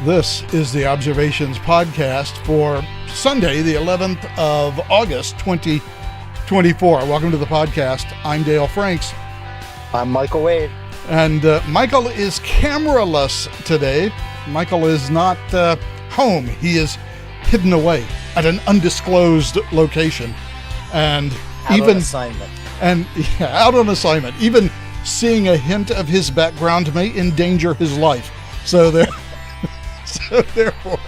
This is the Observations Podcast for Sunday, the 11th of August, 2024. Welcome to the podcast. I'm Dale Franks. I'm Michael Wade. And Michael is cameraless today. Michael is not home. He is hidden away at an undisclosed location. And out on assignment. Out on assignment. Even seeing a hint of his background may endanger his life. So therefore,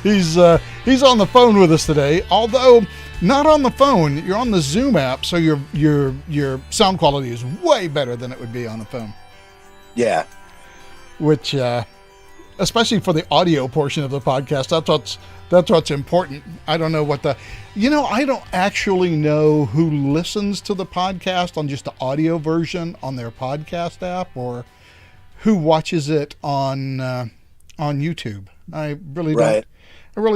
he's on the phone with us today. Although not on the phone, you're on the Zoom app, so your sound quality is way better than it would be on the phone. Yeah, which especially for the audio portion of the podcast, that's what's important. I don't know I don't actually know who listens to the podcast on just the audio version on their podcast app or who watches it on YouTube. I really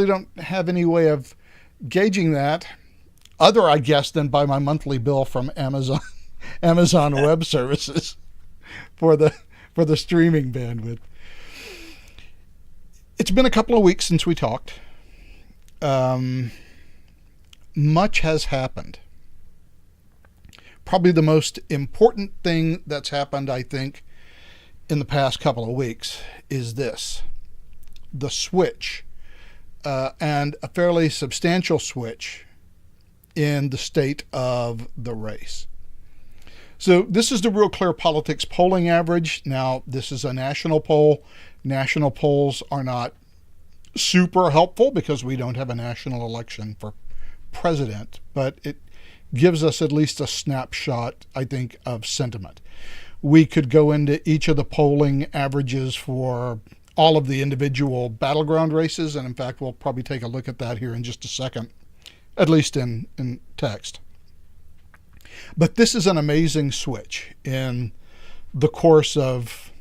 don't have any way of gauging that other, I guess, than by my monthly bill from Amazon Web Services for the streaming bandwidth. It's been a couple of weeks since we talked. Much has happened. Probably the most important thing that's happened, I think, in the past couple of weeks is this. The switch, and a fairly substantial switch in the state of the race. So this is the Real Clear Politics polling average. Now, this is a national poll. National polls are not super helpful because we don't have a national election for president, but it gives us at least a snapshot, I think, of sentiment. We could go into each of the polling averages for all of the individual battleground races, and in fact, we'll probably take a look at that here in just a second, at least in text. But this is an amazing switch in the course of,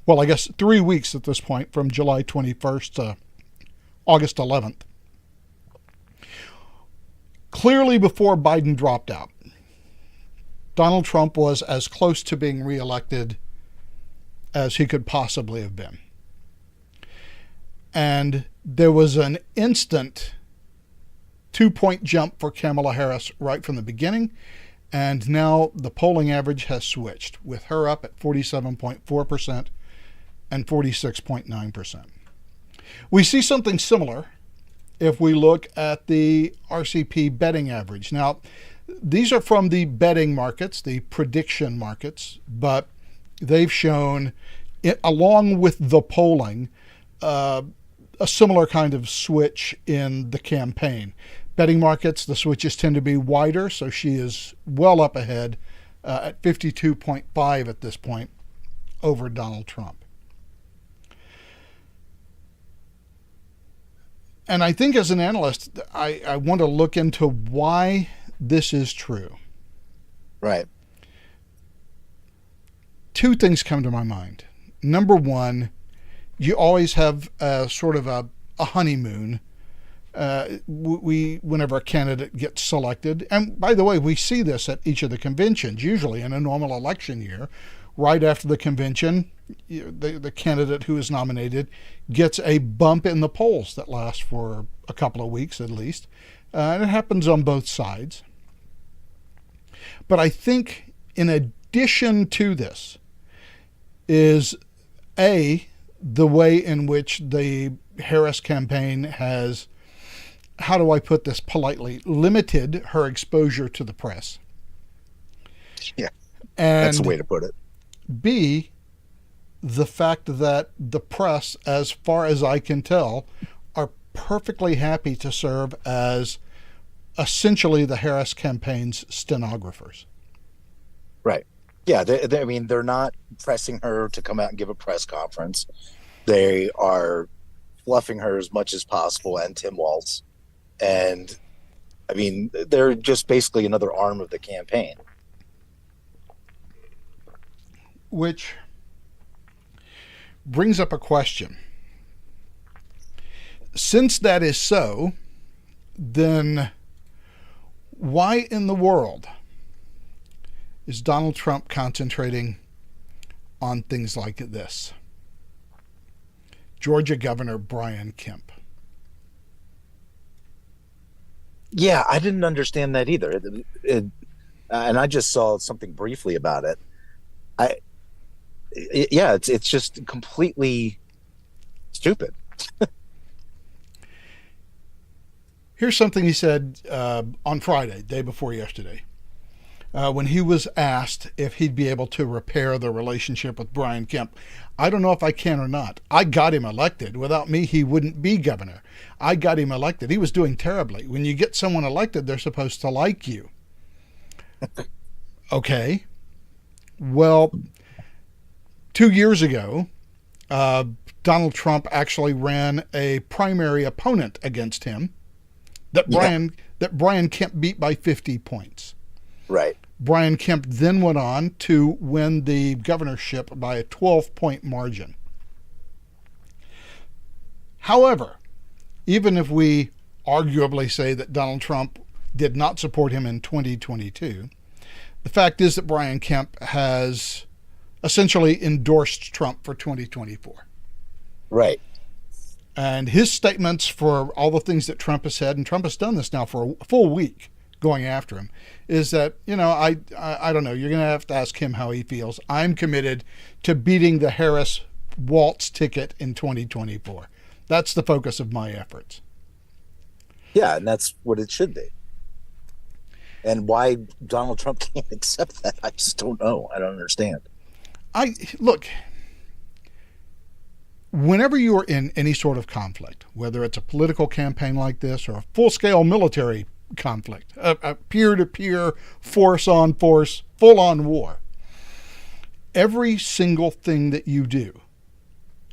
well, I guess 3 weeks at this point, from July 21st to August 11th. Clearly before Biden dropped out, Donald Trump was as close to being reelected as he could possibly have been. And there was an instant 2-point jump for Kamala Harris right from the beginning. And now the polling average has switched, with her up at 47.4% and 46.9%. We see something similar if we look at the RCP betting average. Now, these are from the betting markets, the prediction markets, but they've shown, along with the polling, a similar kind of switch in the campaign. Betting markets, the switches tend to be wider, so she is well up ahead at 52.5 at this point over Donald Trump. And I think as an analyst, I want to look into why this is true. Right. Two things come to my mind. Number one, you always have sort of a honeymoon whenever a candidate gets selected. And by the way, we see this at each of the conventions. Usually in a normal election year, right after the convention, the candidate who is nominated gets a bump in the polls that lasts for a couple of weeks at least. And it happens on both sides. But I think in addition to this is the way in which the Harris campaign has, how do I put this politely, limited her exposure to the press. Yeah, and that's the way to put it. B, the fact that the press, as far as I can tell, are perfectly happy to serve as essentially the Harris campaign's stenographers. Right. Yeah, they're not pressing her to come out and give a press conference. They are fluffing her as much as possible, and Tim Walz. And, I mean, they're just basically another arm of the campaign. Which brings up a question. Since that is so, then why in the world is Donald Trump concentrating on things like this? Georgia Governor Brian Kemp. Yeah, I didn't understand that either. And I just saw something briefly about it. I, yeah, it's just completely stupid. Here's something he said on Friday, day before yesterday, when he was asked if he'd be able to repair the relationship with Brian Kemp. I don't know if I can or not. I got him elected. Without me, he wouldn't be governor. I got him elected. He was doing terribly. When you get someone elected, they're supposed to like you. Okay. Well, 2 years ago, Donald Trump actually ran a primary opponent against him that Brian Kemp beat by 50 points. Right. Brian Kemp then went on to win the governorship by a 12-point margin. However, even if we arguably say that Donald Trump did not support him in 2022, the fact is that Brian Kemp has essentially endorsed Trump for 2024. Right. And his statements for all the things that Trump has said, and Trump has done this now for a full week going after him, is that, I don't know, you're going to have to ask him how he feels. I'm committed to beating the Harris waltz ticket in 2024. That's the focus of my efforts. Yeah, and that's what it should be. And why Donald Trump can't accept that, I just don't know. I don't understand. Look, whenever you're in any sort of conflict, whether it's a political campaign like this or a full-scale military conflict, a peer-to-peer, force-on-force, full-on war, every single thing that you do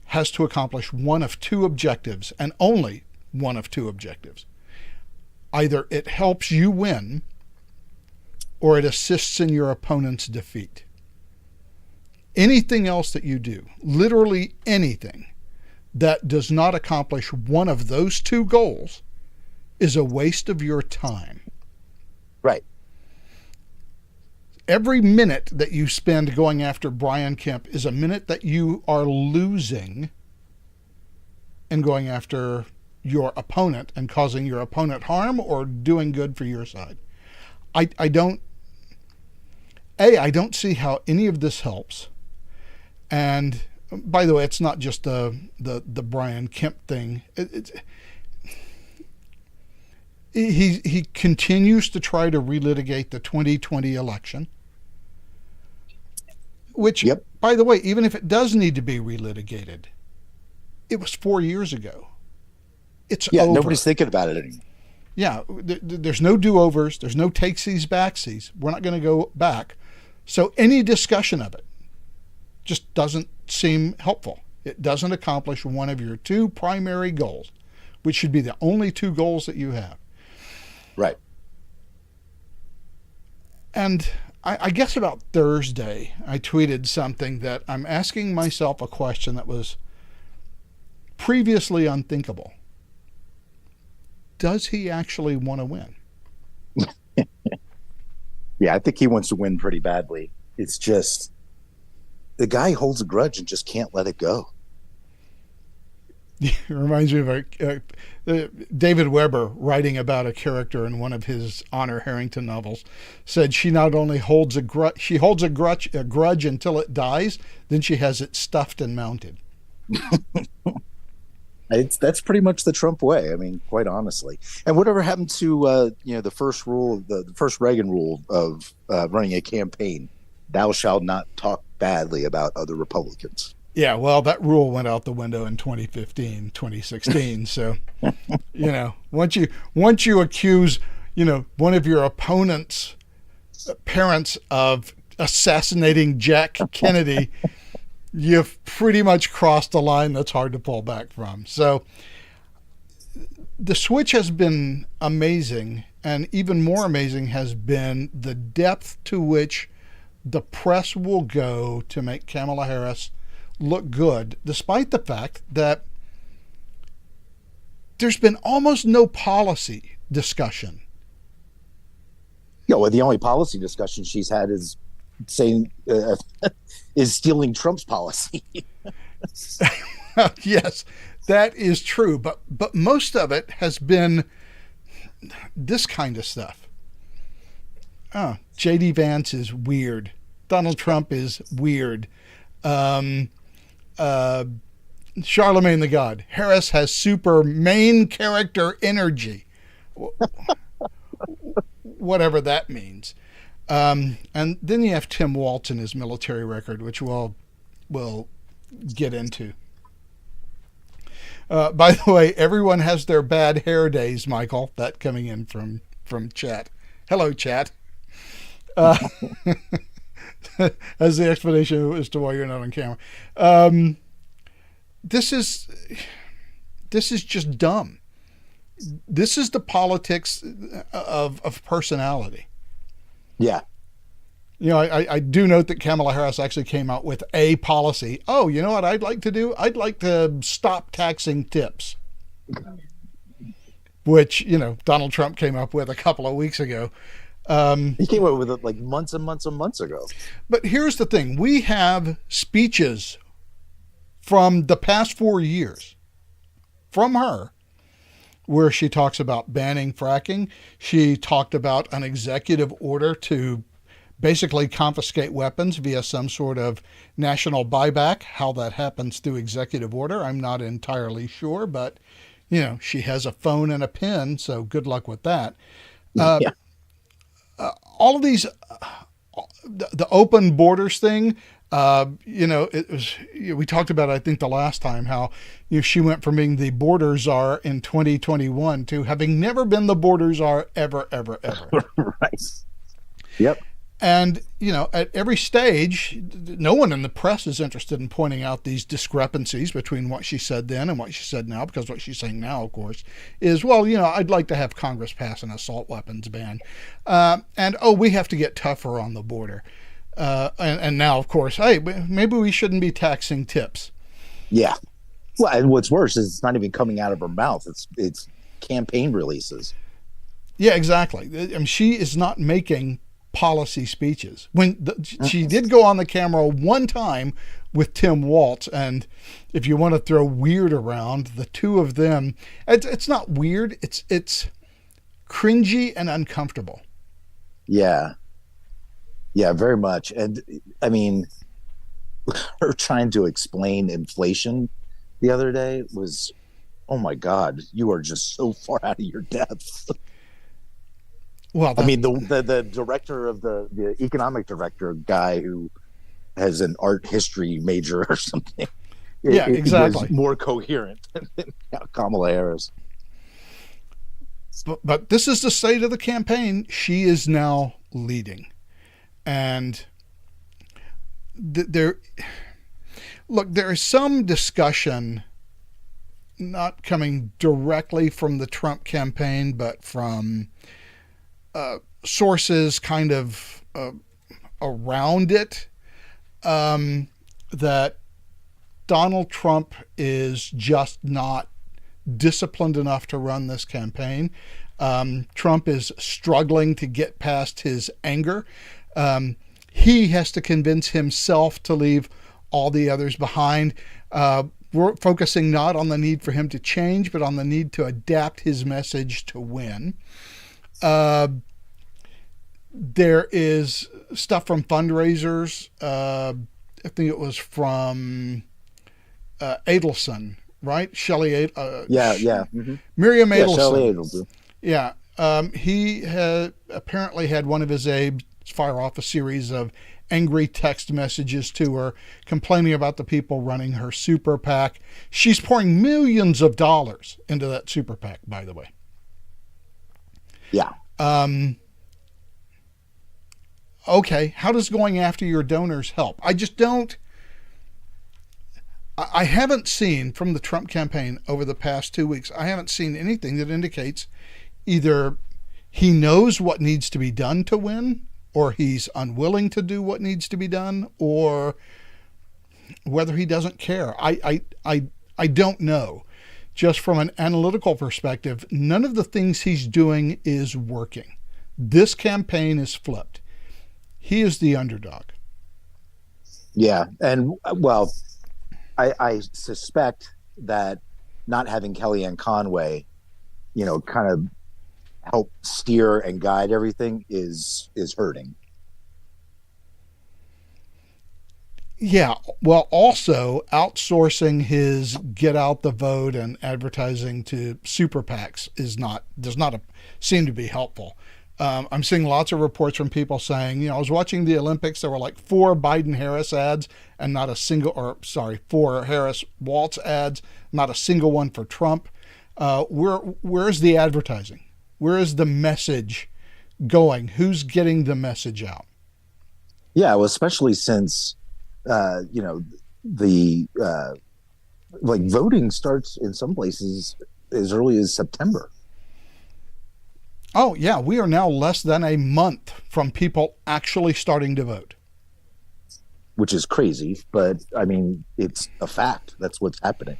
has to accomplish one of two objectives, and only one of two objectives. Either it helps you win, or it assists in your opponent's defeat. Anything else that you do, literally anything, that does not accomplish one of those two goals is a waste of your time. Right. Every minute that you spend going after Brian Kemp is a minute that you are losing in going after your opponent and causing your opponent harm or doing good for your side. I don't see how any of this helps. And by the way, it's not just the Brian Kemp thing. He continues to try to relitigate the 2020 election, which, by the way, even if it does need to be relitigated, it was 4 years ago. It's over. Nobody's thinking about it anymore. Yeah, there's no do-overs. There's no takesies, backsies. We're not going to go back. So any discussion of it just doesn't seem helpful. It doesn't accomplish one of your two primary goals, which should be the only two goals that you have. Right. And I guess about Thursday, I tweeted something that I'm asking myself a question that was previously unthinkable. Does he actually want to win? Yeah, I think he wants to win pretty badly. It's just the guy holds a grudge and just can't let it go. It reminds me of David Weber writing about a character in one of his Honor Harrington novels. Said she not only holds a grudge, a grudge until it dies, then she has it stuffed and mounted. That's pretty much the Trump way. I mean, quite honestly. And whatever happened to the first rule, the first Reagan rule of running a campaign: thou shalt not talk badly about other Republicans. Yeah, well, that rule went out the window in 2015, 2016. So, once you accuse, one of your opponent's parents of assassinating Jack Kennedy, you've pretty much crossed a line that's hard to pull back from. So the switch has been amazing, and even more amazing has been the depth to which the press will go to make Kamala Harris look good, despite the fact that there's been almost no policy discussion. Yeah, well, the only policy discussion she's had is saying is stealing Trump's policy. Yes, that is true. But most of it has been this kind of stuff. Oh, J.D. Vance is weird. Donald Trump is weird. Um, uh, Charlemagne the God. Harris has super main character energy. Whatever that means. And then you have Tim Walz and his military record, which we'll get into. By the way, everyone has their bad hair days, Michael. That coming in from chat. Hello, chat. As the explanation as to why you're not on camera. This is just dumb. This is the politics of personality. Yeah. You know, I do note that Kamala Harris actually came out with a policy. Oh, you know what I'd like to do? I'd like to stop taxing tips. Which, you know, Donald Trump came up with a couple of weeks ago. He came up with it like months and months and months ago. But here's the thing. We have speeches from the past 4 years from her where she talks about banning fracking. She talked about an executive order to basically confiscate weapons via some sort of national buyback. How that happens through executive order, I'm not entirely sure, but, you know, she has a phone and a pen, so good luck with that. Yeah. All of these, the open borders thing, you know, it was, we talked about, I think the last time, how, you know, she went from being the border czar in 2021 to having never been the border czar ever. Right. Yep. And, you know, at every stage, no one in the press is interested in pointing out these discrepancies between what she said then and what she said now, because what she's saying now, of course, is, well, you know, I'd like to have Congress pass an assault weapons ban. And, oh, we have to get tougher on the border. And now, of course, hey, maybe we shouldn't be taxing tips. Yeah. Well, and what's worse is it's not even coming out of her mouth. It's campaign releases. Yeah, exactly. I mean, she is not making policy speeches. She did go on the camera one time with Tim Walz, and if you want to throw weird around, the two of them, it's not weird. It's cringy and uncomfortable. Yeah. Yeah, very much. And I mean, her trying to explain inflation the other day was, oh my God, you are just so far out of your depth. Well, I mean, the director of the economic director guy who has an art history major or something. Yeah, exactly. Was more coherent than Kamala Harris. But this is the state of the campaign. She is now leading. And there is some discussion not coming directly from the Trump campaign, but from sources kind of around it, that Donald Trump is just not disciplined enough to run this campaign. Trump is struggling to get past his anger. He has to convince himself to leave all the others behind. We're focusing not on the need for him to change, but on the need to adapt his message to win. There is stuff from fundraisers. I think it was from Adelson, right? Shelley Mm-hmm. Miriam Adelson. Shelley Adelson. Yeah. He had apparently had one of his aides fire off a series of angry text messages to her, complaining about the people running her super PAC. She's pouring millions of dollars into that super PAC, by the way. Yeah. Okay, how does going after your donors help? I haven't seen from the Trump campaign over the past 2 weeks, I haven't seen anything that indicates either he knows what needs to be done to win, or he's unwilling to do what needs to be done, or whether he doesn't care. I don't know. Just from an analytical perspective, none of the things he's doing is working. This campaign is flipped. He is the underdog. Yeah. And well, I suspect that not having Kellyanne Conway, kind of help steer and guide everything is hurting. Yeah, well, also outsourcing his get out the vote and advertising to super PACs does not seem to be helpful. I'm seeing lots of reports from people saying, I was watching the Olympics. There were like 4 Biden-Harris ads and not a single, or sorry, 4 Harris-Walz ads, not a single one for Trump. Where's the advertising? Where is the message going? Who's getting the message out? Yeah, well, especially since the like voting starts in some places as early as September. Oh, yeah, we are now less than a month from people actually starting to vote. Which is crazy, but I mean, it's a fact. That's what's happening.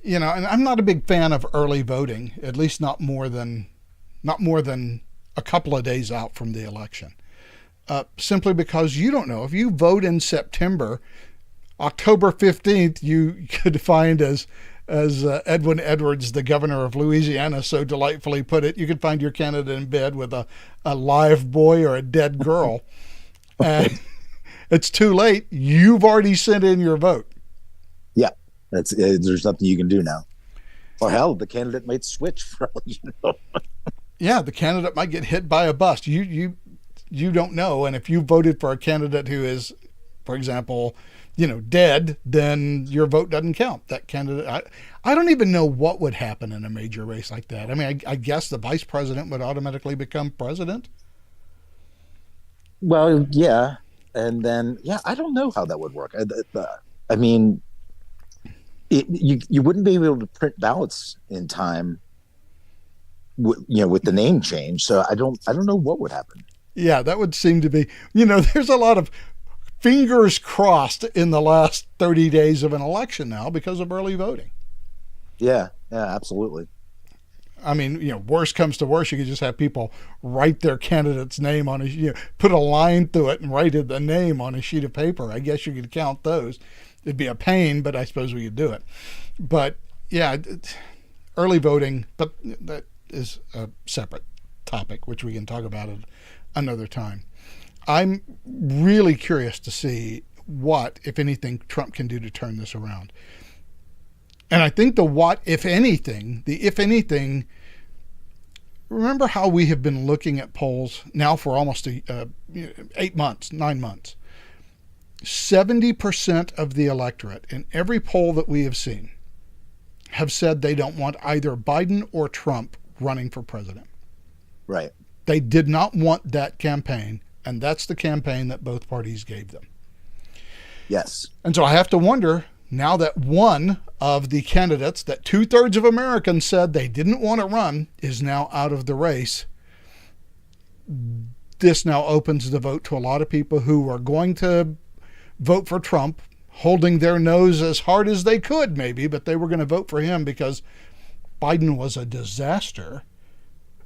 And I'm not a big fan of early voting, at least not more than a couple of days out from the election. Simply because you don't know. If you vote in September, October 15th, you could find, as Edwin Edwards, the governor of Louisiana, so delightfully put it, you could find your candidate in bed with a live boy or a dead girl. And it's too late. You've already sent in your vote. Yeah, there's nothing you can do now. Or hell, the candidate might switch for all you know. Yeah, the candidate might get hit by a bus. You don't know. And if you voted for a candidate who is, for example, dead, then your vote doesn't count. That candidate, I don't even know what would happen in a major race like that. I mean, I guess the vice president would automatically become president. Well, yeah. And then, yeah, I don't know how that would work. I mean, you wouldn't be able to print ballots in time, with the name change. So I don't know what would happen. Yeah, that would seem to be, there's a lot of fingers crossed in the last 30 days of an election now because of early voting. Yeah, absolutely. I mean, worst comes to worst, you could just have people write their candidate's name on put a line through it and write the name on a sheet of paper. I guess you could count those. It'd be a pain, but I suppose we could do it. But yeah, early voting, but that is a separate topic, which we can talk about at another time. I'm really curious to see what, if anything, Trump can do to turn this around. And I think the if anything, remember how we have been looking at polls now for almost 8 months, 9 months. 70% of the electorate in every poll that we have seen have said they don't want either Biden or Trump running for president. Right. They did not want that campaign, and that's the campaign that both parties gave them. Yes. And so I have to wonder, now that one of the candidates that 2/3 of Americans said they didn't want to run is now out of the race, this now opens the vote to a lot of people who are going to vote for Trump, holding their nose as hard as they could maybe, but they were going to vote for him because Biden was a disaster.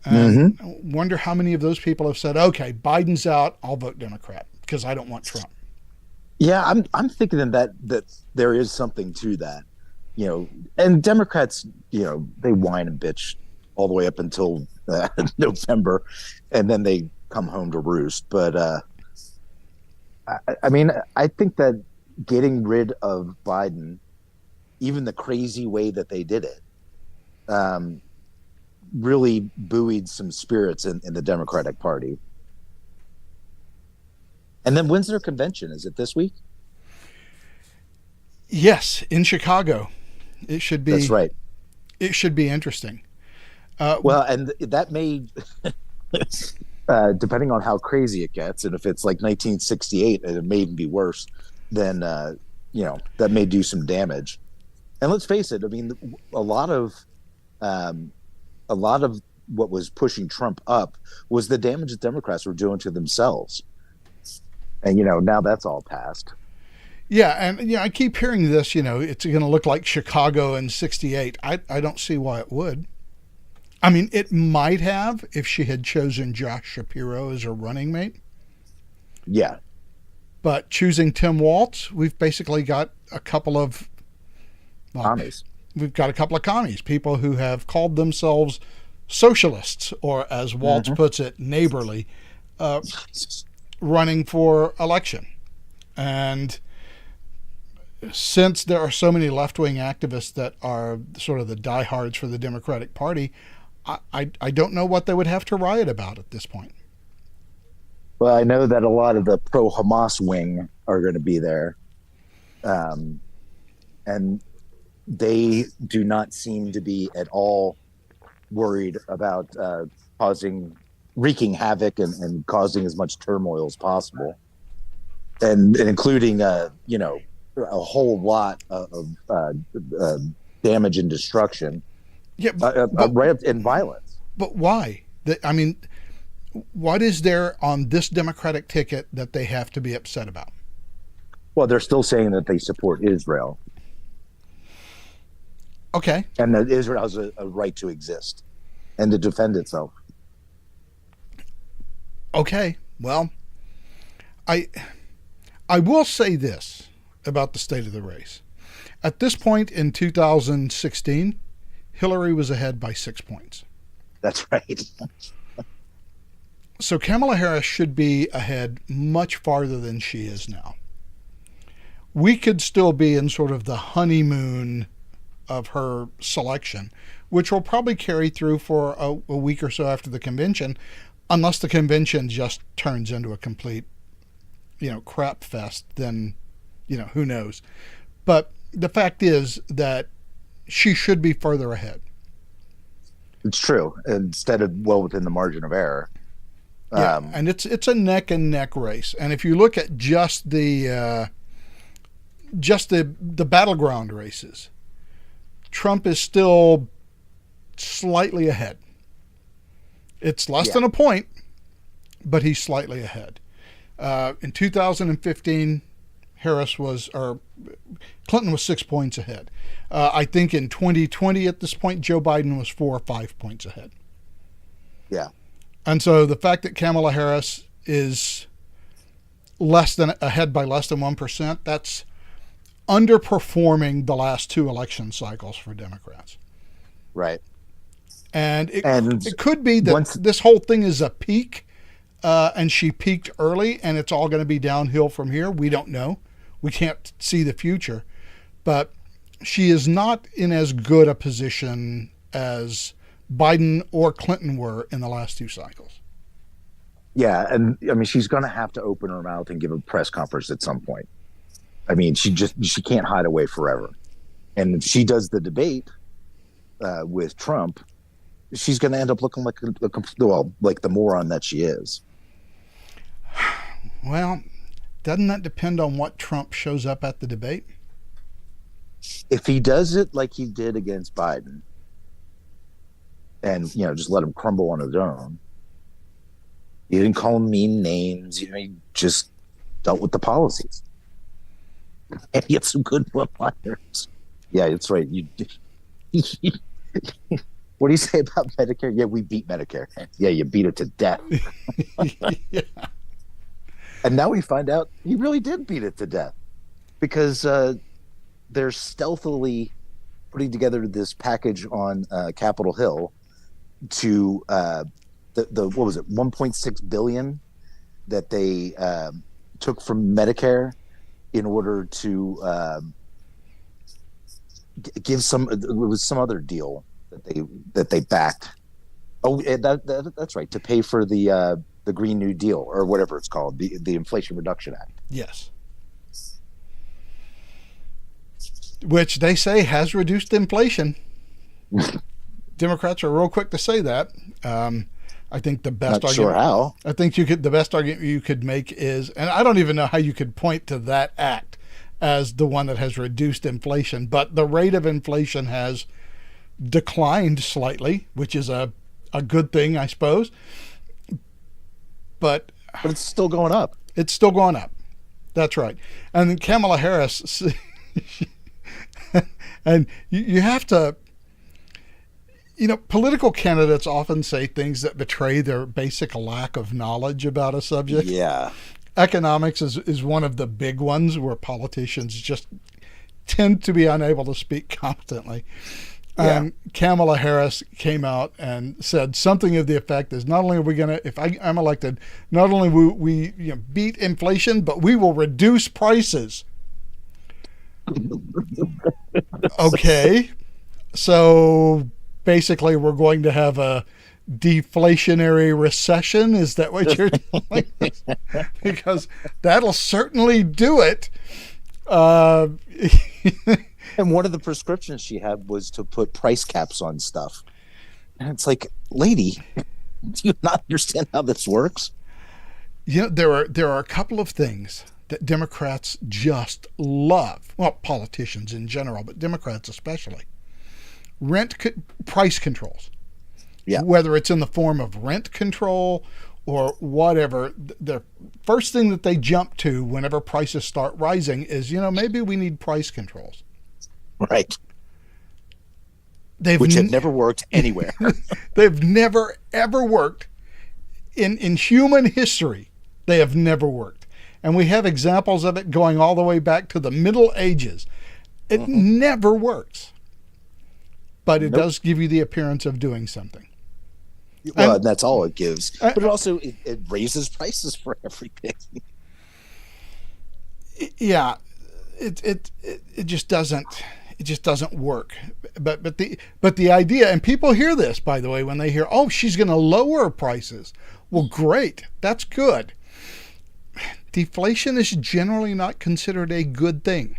And wonder how many of those people have said, okay, Biden's out, I'll vote Democrat because I don't want Trump. Yeah, I'm thinking that there is something to that, and Democrats, they whine and bitch all the way up until November, and then they come home to roost. But I mean, I think that getting rid of Biden, even the crazy way that they did it, really buoyed some spirits in the Democratic Party. And then when's their convention? Is it this week? Yes, in Chicago. It should be. That's right. It should be interesting. Well, and that may, depending on how crazy it gets, and if it's like 1968, and it may even be worse, then that may do some damage. And let's face it. I mean, a lot of what was pushing Trump up was the damage that Democrats were doing to themselves. And, now that's all past. Yeah. And, I keep hearing this, it's going to look like Chicago in 68. I don't see why it would. I mean, it might have if she had chosen Josh Shapiro as her running mate. Yeah. But choosing Tim Walz, we've basically got a couple of Commies. We've got a couple of commies, people who have called themselves socialists, or as Walz puts it, neighborly, running for election. And since there are so many left-wing activists that are sort of the diehards for the Democratic Party, I don't know what they would have to riot about at this point. Well, I know that a lot of the pro-Hamas wing are going to be there. And they do not seem to be at all worried about wreaking havoc and causing as much turmoil as possible. And including, a whole lot of damage and destruction. Yeah, right in violence. But why? I mean, what is there on this Democratic ticket that they have to be upset about? Well, they're still saying that they support Israel. Okay. And that Israel has a right to exist and to defend itself. Okay. Well, I will say this about the state of the race. At this point in 2016, Hillary was ahead by 6 points. That's right. So Kamala Harris should be ahead much farther than she is now. We could still be in sort of the honeymoon of her selection, which will probably carry through for a week or so after the convention, unless the convention just turns into a complete, crap fest. Then, who knows? But the fact is that she should be further ahead. It's true. Instead of well within the margin of error. Yeah, and it's a neck and neck race. And if you look at just the battleground races, Trump is still slightly ahead. It's less than a point, but he's slightly ahead. In 2015, Clinton was 6 points ahead. I think in 2020 at this point, Joe Biden was 4 or 5 points ahead. Yeah. And so the fact that Kamala Harris is ahead by less than 1%, that's underperforming the last two election cycles for Democrats. Right. And it could be that this whole thing is a peak, and she peaked early, and it's all going to be downhill from here. We don't know. We can't see the future. But she is not in as good a position as Biden or Clinton were in the last two cycles. Yeah, and I mean, she's going to have to open her mouth and give a press conference at some point. I mean, she can't hide away forever. And if she does the debate with Trump, she's going to end up looking like the moron that she is. Well, doesn't that depend on what Trump shows up at the debate? If he does it like he did against Biden, and just let him crumble on his own, he didn't call him mean names. He just dealt with the policies. And he had some good one-liners. Yeah, that's right. What do you say about Medicare? Yeah, we beat Medicare. Yeah, you beat it to death. Yeah. And now we find out he really did beat it to death, because they're stealthily putting together this package on Capitol Hill to what was it, 1.6 billion that they took from Medicare in order to give it was some other deal that they backed. Oh, that's right, to pay for the Green New Deal, or whatever it's called, the Inflation Reduction Act. Yes. Which they say has reduced inflation. Democrats are real quick to say that. I think the best Not argument. Sure how. I think the best argument you could make is, and I don't even know how you could point to that act as the one that has reduced inflation, but the rate of inflation has declined slightly, which is a good thing, I suppose. But it's still going up. It's still going up. That's right. And then Kamala Harris, and you have to, political candidates often say things that betray their basic lack of knowledge about a subject. Yeah. economics is one of the big ones where politicians just tend to be unable to speak competently. And Kamala Harris came out and said something of the effect is not only are we going to, if I'm elected, not only will we beat inflation, but we will reduce prices. Okay. So basically we're going to have a deflationary recession. Is that what you're telling us? Because that'll certainly do it. And one of the prescriptions she had was to put price caps on stuff. And it's like, lady, do you not understand how this works? There are a couple of things that Democrats just love. Well, politicians in general, but Democrats especially. Price controls. Yeah. Whether it's in the form of rent control or whatever, the first thing that they jump to whenever prices start rising is, maybe we need price controls. Right. Which have never worked anywhere. They've never, ever worked. In human history, they have never worked. And we have examples of it going all the way back to the Middle Ages. It never works. But it does give you the appearance of doing something. Well, and that's all it gives. But it also it raises prices for everything. Yeah. It just doesn't work. But the idea, and people hear this, by the way, when they hear, oh, she's going to lower prices. Well, great. That's good. Deflation is generally not considered a good thing.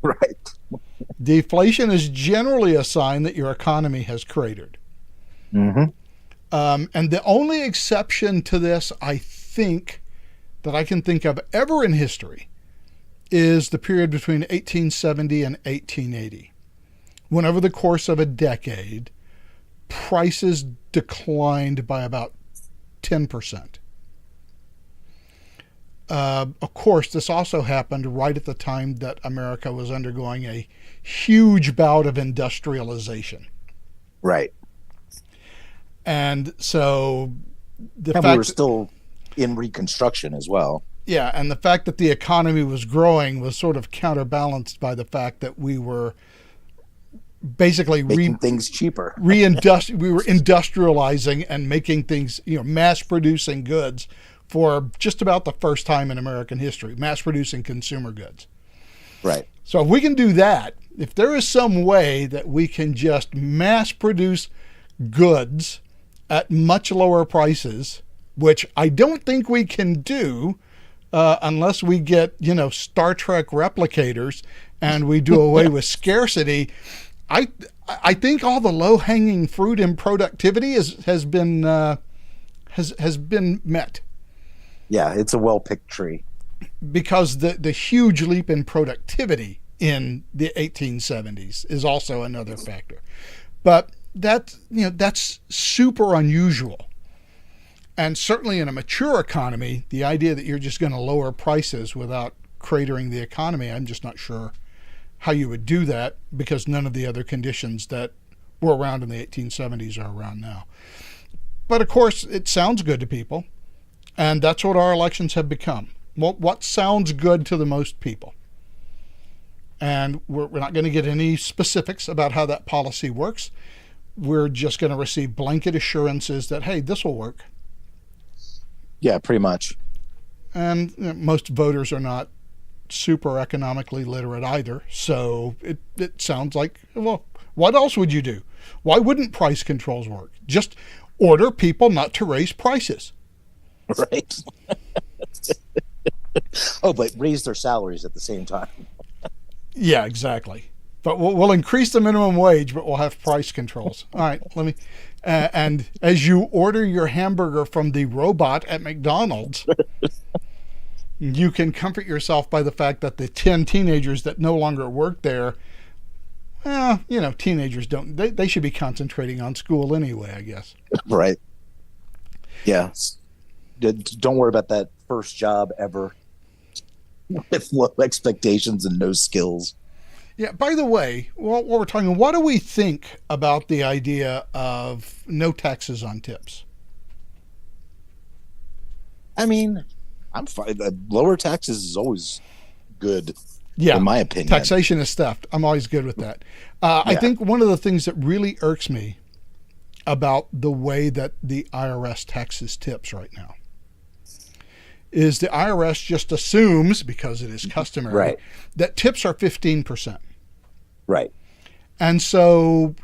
Right. Deflation is generally a sign that your economy has cratered. Mm-hmm. And the only exception to this, I think, that I can think of ever in history is the period between 1870 and 1880. When over the course of a decade, prices declined by about 10%. Of course, this also happened right at the time that America was undergoing a huge bout of industrialization. Right. And so we were still in Reconstruction as well. Yeah, and the fact that the economy was growing was sort of counterbalanced by the fact that we were basically making things cheaper. We were industrializing and making things, mass producing goods for just about the first time in American history, mass producing consumer goods. Right. So if we can do that, if there is some way that we can just mass produce goods at much lower prices, which I don't think we can do unless we get, Star Trek replicators and we do away with scarcity. I think all the low-hanging fruit in productivity has been met. Yeah, it's a well-picked tree. Because the huge leap in productivity in the 1870s is also another factor. But that's super unusual. And certainly in a mature economy, the idea that you're just going to lower prices without cratering the economy, I'm just not sure how you would do that, because none of the other conditions that were around in the 1870s are around now. But of course, it sounds good to people, and that's what our elections have become. What sounds good to the most people? And we're not going to get any specifics about how that policy works. We're just going to receive blanket assurances that, hey, this will work. Yeah, pretty much. And most voters are not super economically literate either. So it sounds like, well, what else would you do? Why wouldn't price controls work? Just order people not to raise prices. Right. Oh, but raise their salaries at the same time. Yeah, exactly. But we'll increase the minimum wage, but we'll have price controls. All right, let me. And as you order your hamburger from the robot at McDonald's, you can comfort yourself by the fact that the 10 teenagers that no longer work there, teenagers don't. They should be concentrating on school anyway, I guess. Right. Yeah. Don't worry about that first job ever with low expectations and no skills. Yeah, by the way, while we're talking, what do we think about the idea of no taxes on tips? I mean, I'm fine. Lower taxes is always good, Yeah, in my opinion. taxation is theft. I'm always good with that. I think one of the things that really irks me about the way that the IRS taxes tips right now is the IRS just assumes, because it is customary, Right. that tips are 15%. Right. And so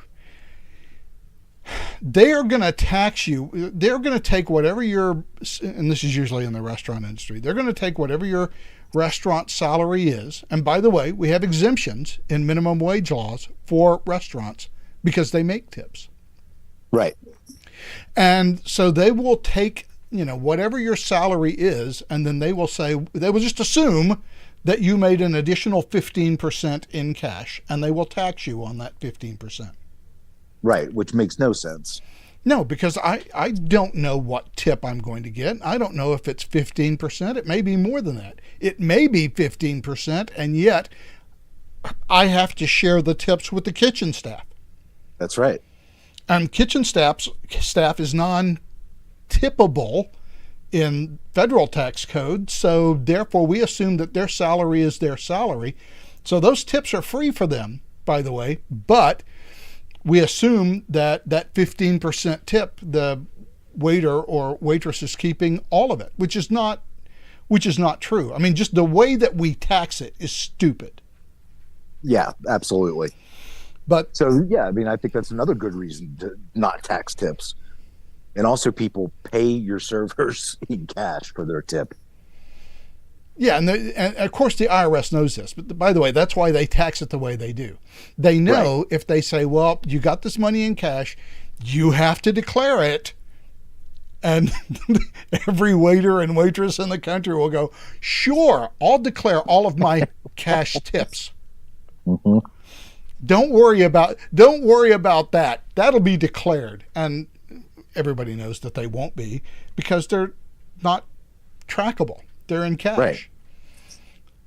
they are going to tax you. They're going to take whatever your, and this is usually in the restaurant industry, they're going to take whatever your restaurant salary is. And by the way, we have exemptions in minimum wage laws for restaurants because they make tips. Right. And so they will take, whatever your salary is, and then they will just assume that you made an additional 15% in cash, and they will tax you on that 15%. Right, which makes no sense. No, because I don't know what tip I'm going to get. I don't know if it's 15%. It may be more than that. It may be 15%, and yet I have to share the tips with the kitchen staff. That's right. And kitchen staff is non-tippable in federal tax code, so therefore we assume that their salary is their salary. So those tips are free for them, by the way, but we assume that 15% tip, the waiter or waitress is keeping all of it, which is not true. I mean, just the way that we tax it is stupid. Yeah, absolutely. But so, yeah, I mean, I think that's another good reason to not tax tips. And also people pay your servers in cash for their tip. Yeah, and of course the IRS knows this. But by the way, that's why they tax it the way they do. They know if they say, well, you got this money in cash, you have to declare it. And every waiter and waitress in the country will go, sure, I'll declare all of my cash tips. Mm-hmm. Don't worry about that. That'll be declared. And everybody knows that they won't be because they're not trackable. They're in cash. Right.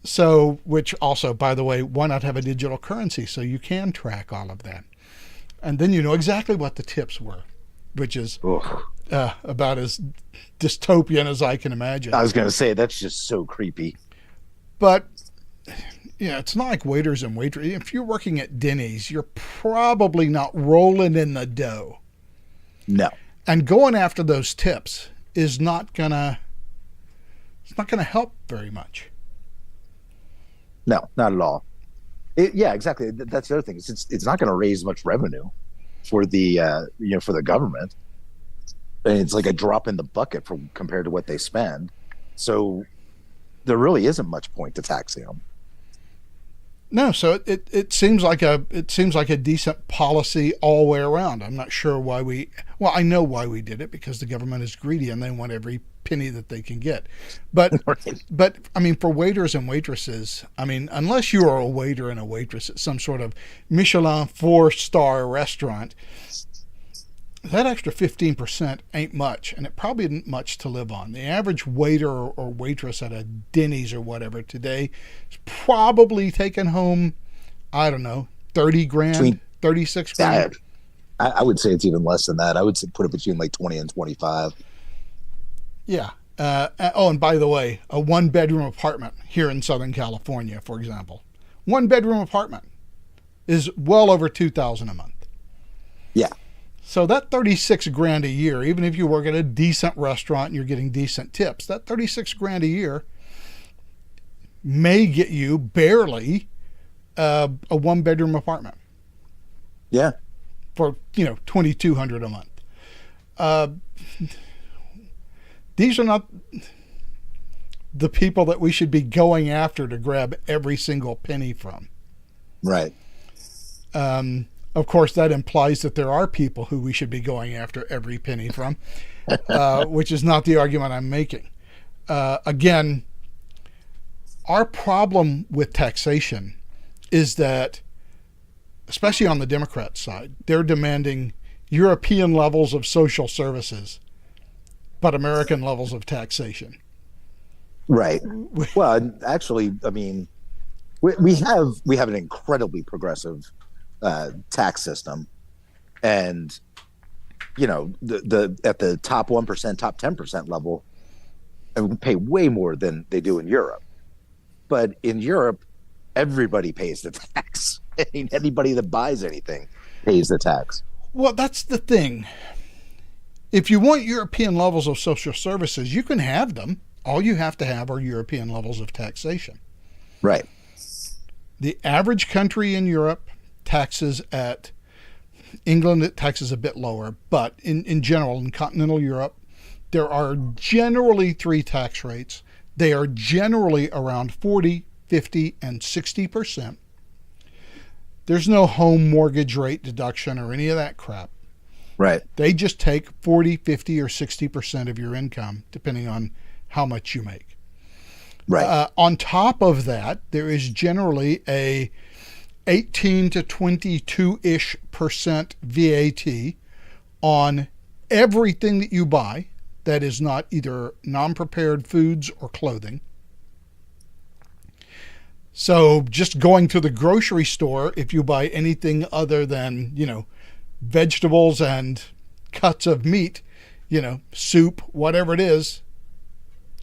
So, which also, by the way, why not have a digital currency so you can track all of that? And then you know exactly what the tips were, which is about as dystopian as I can imagine. I was going to say, that's just so creepy. But it's not like waiters and waitresses. If you're working at Denny's, you're probably not rolling in the dough. No. And going after those tips is not gonna help very much. No, not at all. Yeah, exactly. That's the other thing. It's not going to raise much revenue for the for the government, and it's like a drop in the bucket compared to what they spend. So there really isn't much point to taxing them. No, so it seems like a decent policy all the way around. I'm not sure why I know why we did it, because the government is greedy and they want every penny that they can get. But but I mean, for waiters and waitresses, I mean, unless you are a waiter and a waitress at some sort of Michelin 4-star restaurant, that extra 15% ain't much, and it probably isn't much to live on. The average waiter or waitress at a Denny's or whatever today is probably taking home, I don't know, 30 grand, 36 grand. I would say it's even less than that. I would say put it between like 20 and 25. Yeah. And by the way, a 1-bedroom apartment here in Southern California, for example, 1-bedroom apartment is well over $2,000 a month. Yeah. So that 36 grand a year, even if you work at a decent restaurant and you're getting decent tips, that 36 grand a year may get you barely a 1-bedroom apartment. Yeah. For, $2,200 a month. These are not the people that we should be going after to grab every single penny from. Right. Of course, that implies that there are people who we should be going after every penny from, which is not the argument I'm making. Again, our problem with taxation is that, especially on the Democrat side, they're demanding European levels of social services, but American levels of taxation. Right. Well, actually, I mean, we have an incredibly progressive tax system, and the at the top 1%, top 10% level, and pay way more than they do in Europe. But in Europe, everybody pays the tax. I mean, anybody that buys anything pays the tax. Well, that's the thing. If you want European levels of social services, you can have them. All you have to have are European levels of taxation. Right. The average country in Europe taxes at England, it taxes a bit lower, but in general, in continental Europe, there are generally three tax rates. They are generally around 40, 50, and 60%. There's no home mortgage rate deduction or any of that crap. Right. They just take 40, 50, or 60% of your income, depending on how much you make. Right. On top of that, there is generally a 18 to 22-ish% VAT on everything that you buy that is not either non-prepared foods or clothing. So just going to the grocery store, if you buy anything other than, vegetables and cuts of meat, soup, whatever it is,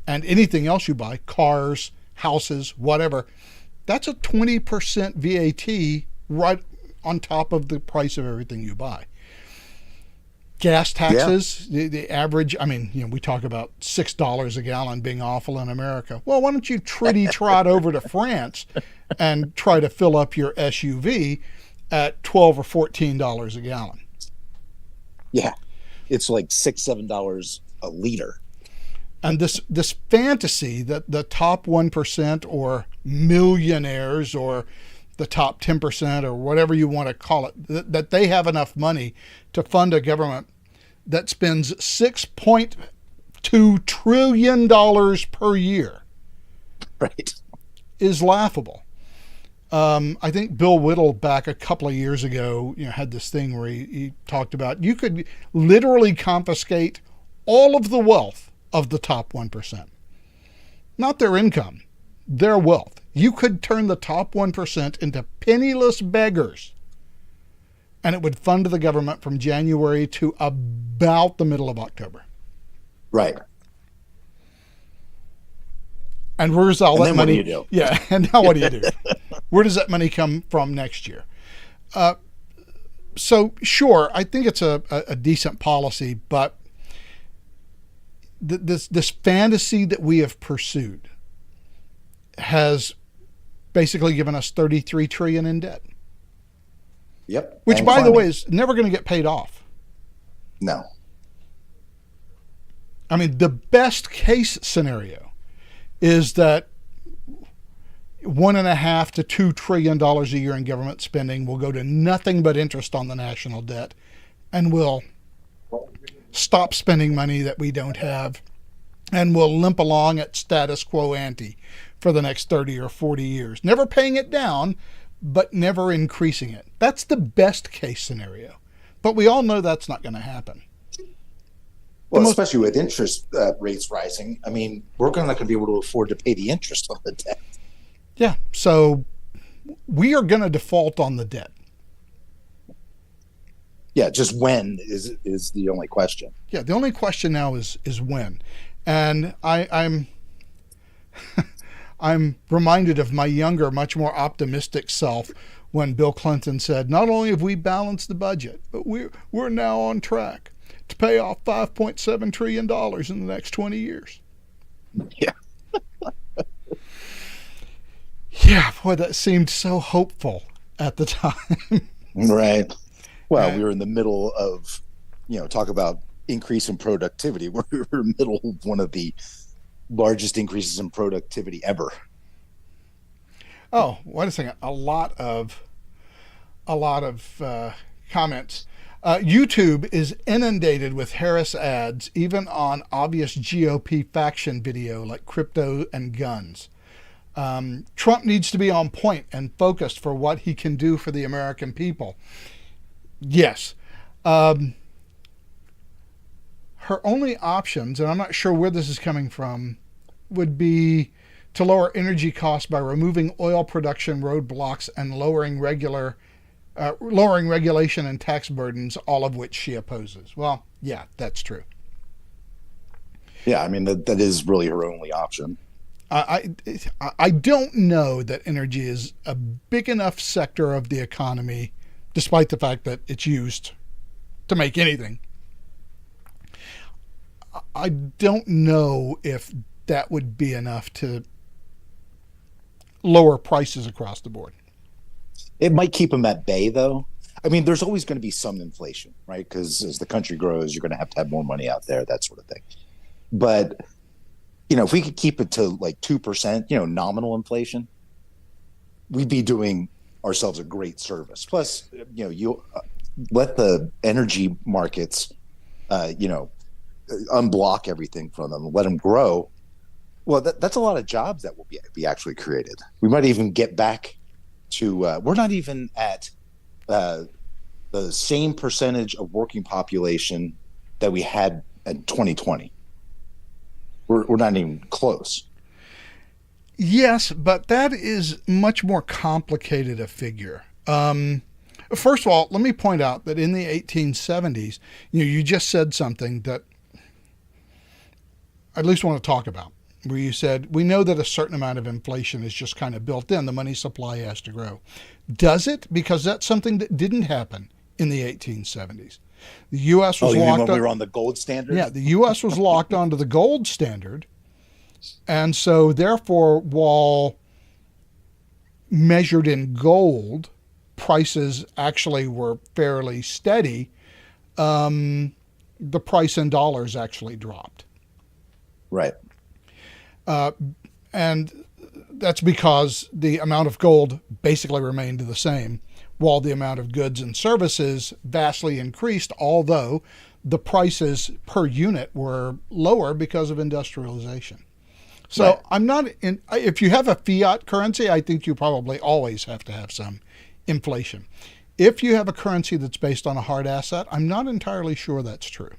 and anything else you buy, cars, houses, whatever, that's a 20% VAT right on top of the price of everything you buy. Gas taxes, the average, we talk about $6 a gallon being awful in America. Well, why don't you trot over to France and try to fill up your SUV at $12 or $14 a gallon? Yeah. It's like $6-7 a liter. And this fantasy that the top 1% or millionaires or the top 10% or whatever you want to call it, that they have enough money to fund a government that spends $6.2 trillion per year, right, is laughable. I think Bill Whittle back a couple of years ago, had this thing where he talked about you could literally confiscate all of the wealth of the top 1%. Not their income, their wealth. You could turn the top 1% into penniless beggars, and it would fund the government from January to about the middle of October. Right. And where's all that money? What do you do? Yeah, and now what do you do? Where does that money come from next year? So sure, I think it's a decent policy, but this fantasy that we have pursued has basically given us $33 trillion in debt. Yep. Which, by the way, is never going to get paid off. No. The best case scenario is that $1.5 to $2 trillion a year in government spending will go to nothing but interest on the national debt, and we'll stop spending money that we don't have, and we'll limp along at status quo ante for the next 30 or 40 years, never paying it down, but never increasing it. That's the best case scenario. But we all know that's not going to happen. Well, especially with interest rates rising. We're not going to be able to afford to pay the interest on the debt. Yeah, so we are going to default on the debt. Yeah, just when is the only question. Yeah, the only question now is when. And I'm I'm reminded of my younger, much more optimistic self when Bill Clinton said, not only have we balanced the budget, but we're now on track to pay off $5.7 trillion in the next 20 years. Yeah. Yeah, boy, that seemed so hopeful at the time. Right. Well, we were in the middle of, talk about increase in productivity. We were in the middle of one of the largest increases in productivity ever. Oh, wait a second. A lot of comments. YouTube is inundated with Harris ads, even on obvious GOP faction video like crypto and guns. Trump needs to be on point and focused for what he can do for the American people. Yes. Her only options, and I'm not sure where this is coming from, would be to lower energy costs by removing oil production roadblocks and lowering regulation and tax burdens, all of which she opposes. Well, yeah, that's true. Yeah, I mean that is really her only option. I don't know that energy is a big enough sector of the economy, despite the fact that it's used to make anything. I don't know if that would be enough to lower prices across the board. It might keep them at bay, though. I mean, there's always going to be some inflation, right? Because as the country grows, you're going to have more money out there, that sort of thing. But if we could keep it to like 2%, nominal inflation, we'd be doing ourselves a great service. Plus, you let the energy markets, unblock everything from them, let them grow. Well, that's a lot of jobs that will be actually created. We might even get back to we're not even at the same percentage of working population that we had in 2020. We're not even close. Yes, but that is much more complicated a figure. First of all, let me point out that in the 1870s, you just said something that I at least want to talk about, where you said, we know that a certain amount of inflation is just kind of built in. The money supply has to grow. Does it? Because that's something that didn't happen in the 1870s. The U.S. was you mean locked when we were on the gold standard? Yeah, the U.S. was locked onto the gold standard. And so, therefore, while measured in gold, prices actually were fairly steady. The price in dollars actually dropped. Right. And that's because the amount of gold basically remained the same, while the amount of goods and services vastly increased, although the prices per unit were lower because of industrialization. So right. I'm not in, if you have a fiat currency, I think you probably always have to have some inflation. If you have a currency that's based on a hard asset, I'm not entirely sure that's true.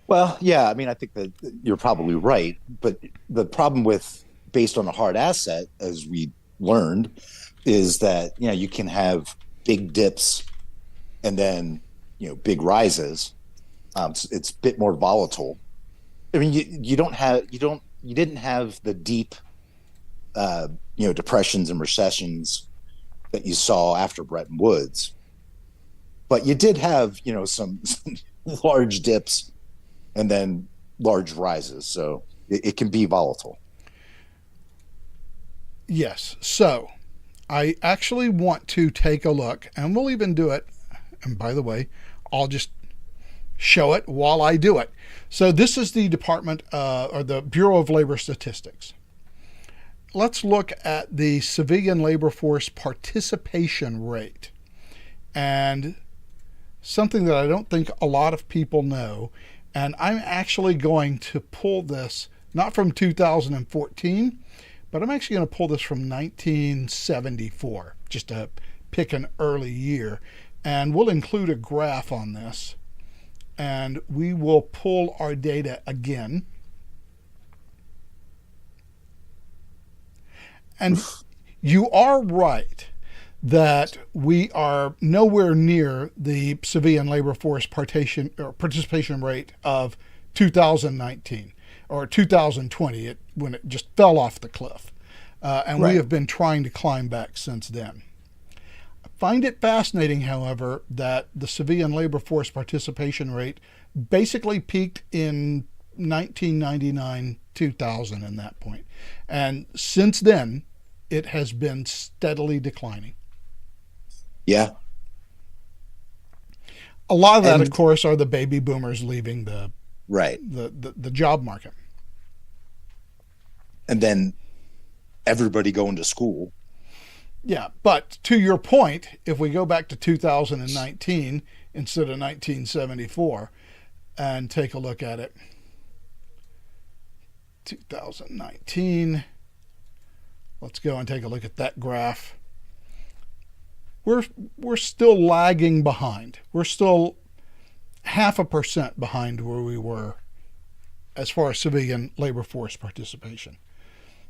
Well, yeah, I mean, I think that you're probably right. But the problem with based on a hard asset, as we learned, is that, you can have big dips and then, big rises. It's a bit more volatile. I mean, you didn't have the deep, depressions and recessions that you saw after Bretton Woods, but you did have, some large dips and then large rises. So it can be volatile. Yes. So I actually want to take a look, and we'll even do it. And by the way, I'll just show it while I do it. So this is the Department or the Bureau of Labor Statistics. Let's look at the civilian labor force participation rate. And something that I don't think a lot of people know, and I'm actually going to pull this not from 2014, but I'm actually going to pull this from 1974, just to pick an early year. And we'll include a graph on this. And we will pull our data again. And you are right that we are nowhere near the civilian labor force participation rate of 2019 or 2020, when it just fell off the cliff. And Right. we have been trying to climb back since then. I find it fascinating, however, that the civilian labor force participation rate basically peaked in 1999, 2000 in that point. And since then, it has been steadily declining. Yeah. A lot of that, And of course, are the baby boomers leaving the right. the job market. And then everybody going to school. Yeah, but to your point, if we go back to 2019 instead of 1974 and take a look at it, 2019, let's go and take a look at that graph. We're still lagging behind. We're still 0.5% behind where we were as far as civilian labor force participation.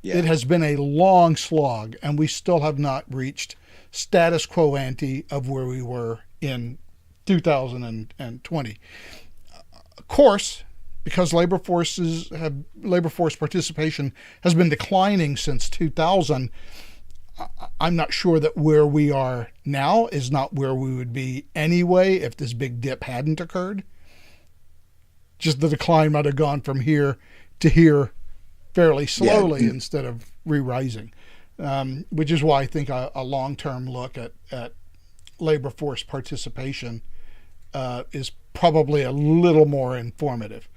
Yeah. It has been a long slog, and we still have not reached status quo ante of where we were in 2020. Of course, because labor force participation has been declining since 2000. I'm not sure that where we are now is not where we would be anyway if this big dip hadn't occurred. Just the decline might have gone from here to here fairly slowly instead of re-rising, which is why I think a long-term look at labor force participation is probably a little more informative,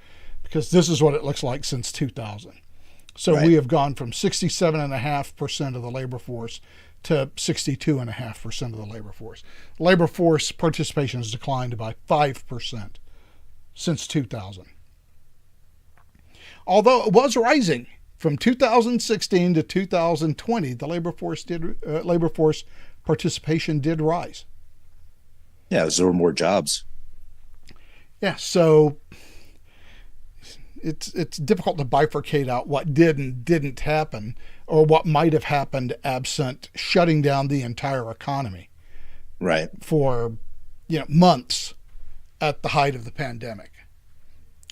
because this is what it looks like since 2000. So we have gone from 67.5% of the labor force to 62.5% of the labor force. Labor force participation has declined by 5% since 2000. Although it was rising from 2016 to 2020, the labor force participation did rise. Yeah, there were more jobs. Yeah, so it's difficult to bifurcate out what did and didn't happen, or what might have happened absent shutting down the entire economy, right, for months at the height of the pandemic.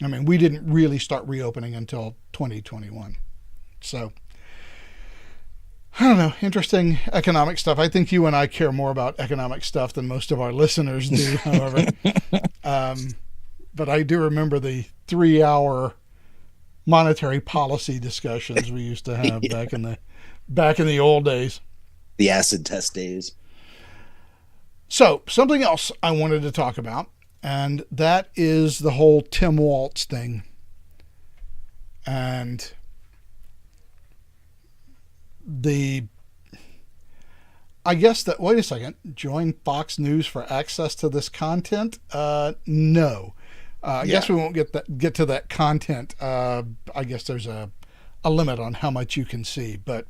I mean, we didn't really start reopening until 2021. So I don't know, interesting economic stuff. I think you and I care more about economic stuff than most of our listeners do, however. But I do remember the 3-hour monetary policy discussions we used to have back in the old days. The acid test days. So something else I wanted to talk about, and that is the whole Tim Walz thing. And I guess that, wait a second, join Fox News for access to this content? No. I guess we won't get to that content. I guess there's a limit on how much you can see, but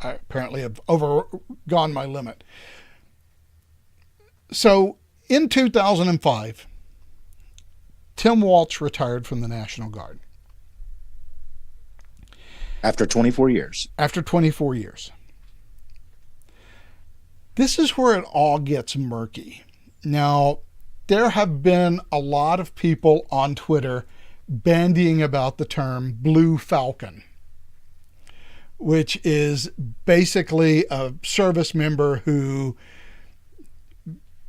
I apparently have overgone my limit. So in 2005, Tim Walz retired from the National Guard. After 24 years. After 24 years. This is where it all gets murky. Now, there have been a lot of people on Twitter bandying about the term Blue Falcon, which is basically a service member who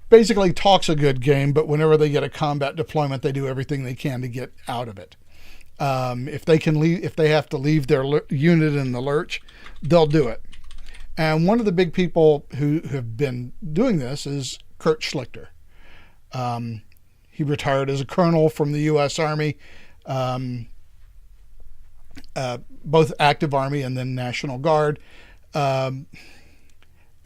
basically talks a good game, but whenever they get a combat deployment, they do everything they can to get out of it. If they have to leave their unit in the lurch, they'll do it. And one of the big people who have been doing this is Kurt Schlichter. He retired as a colonel from the U.S. Army, both active Army and then National Guard. And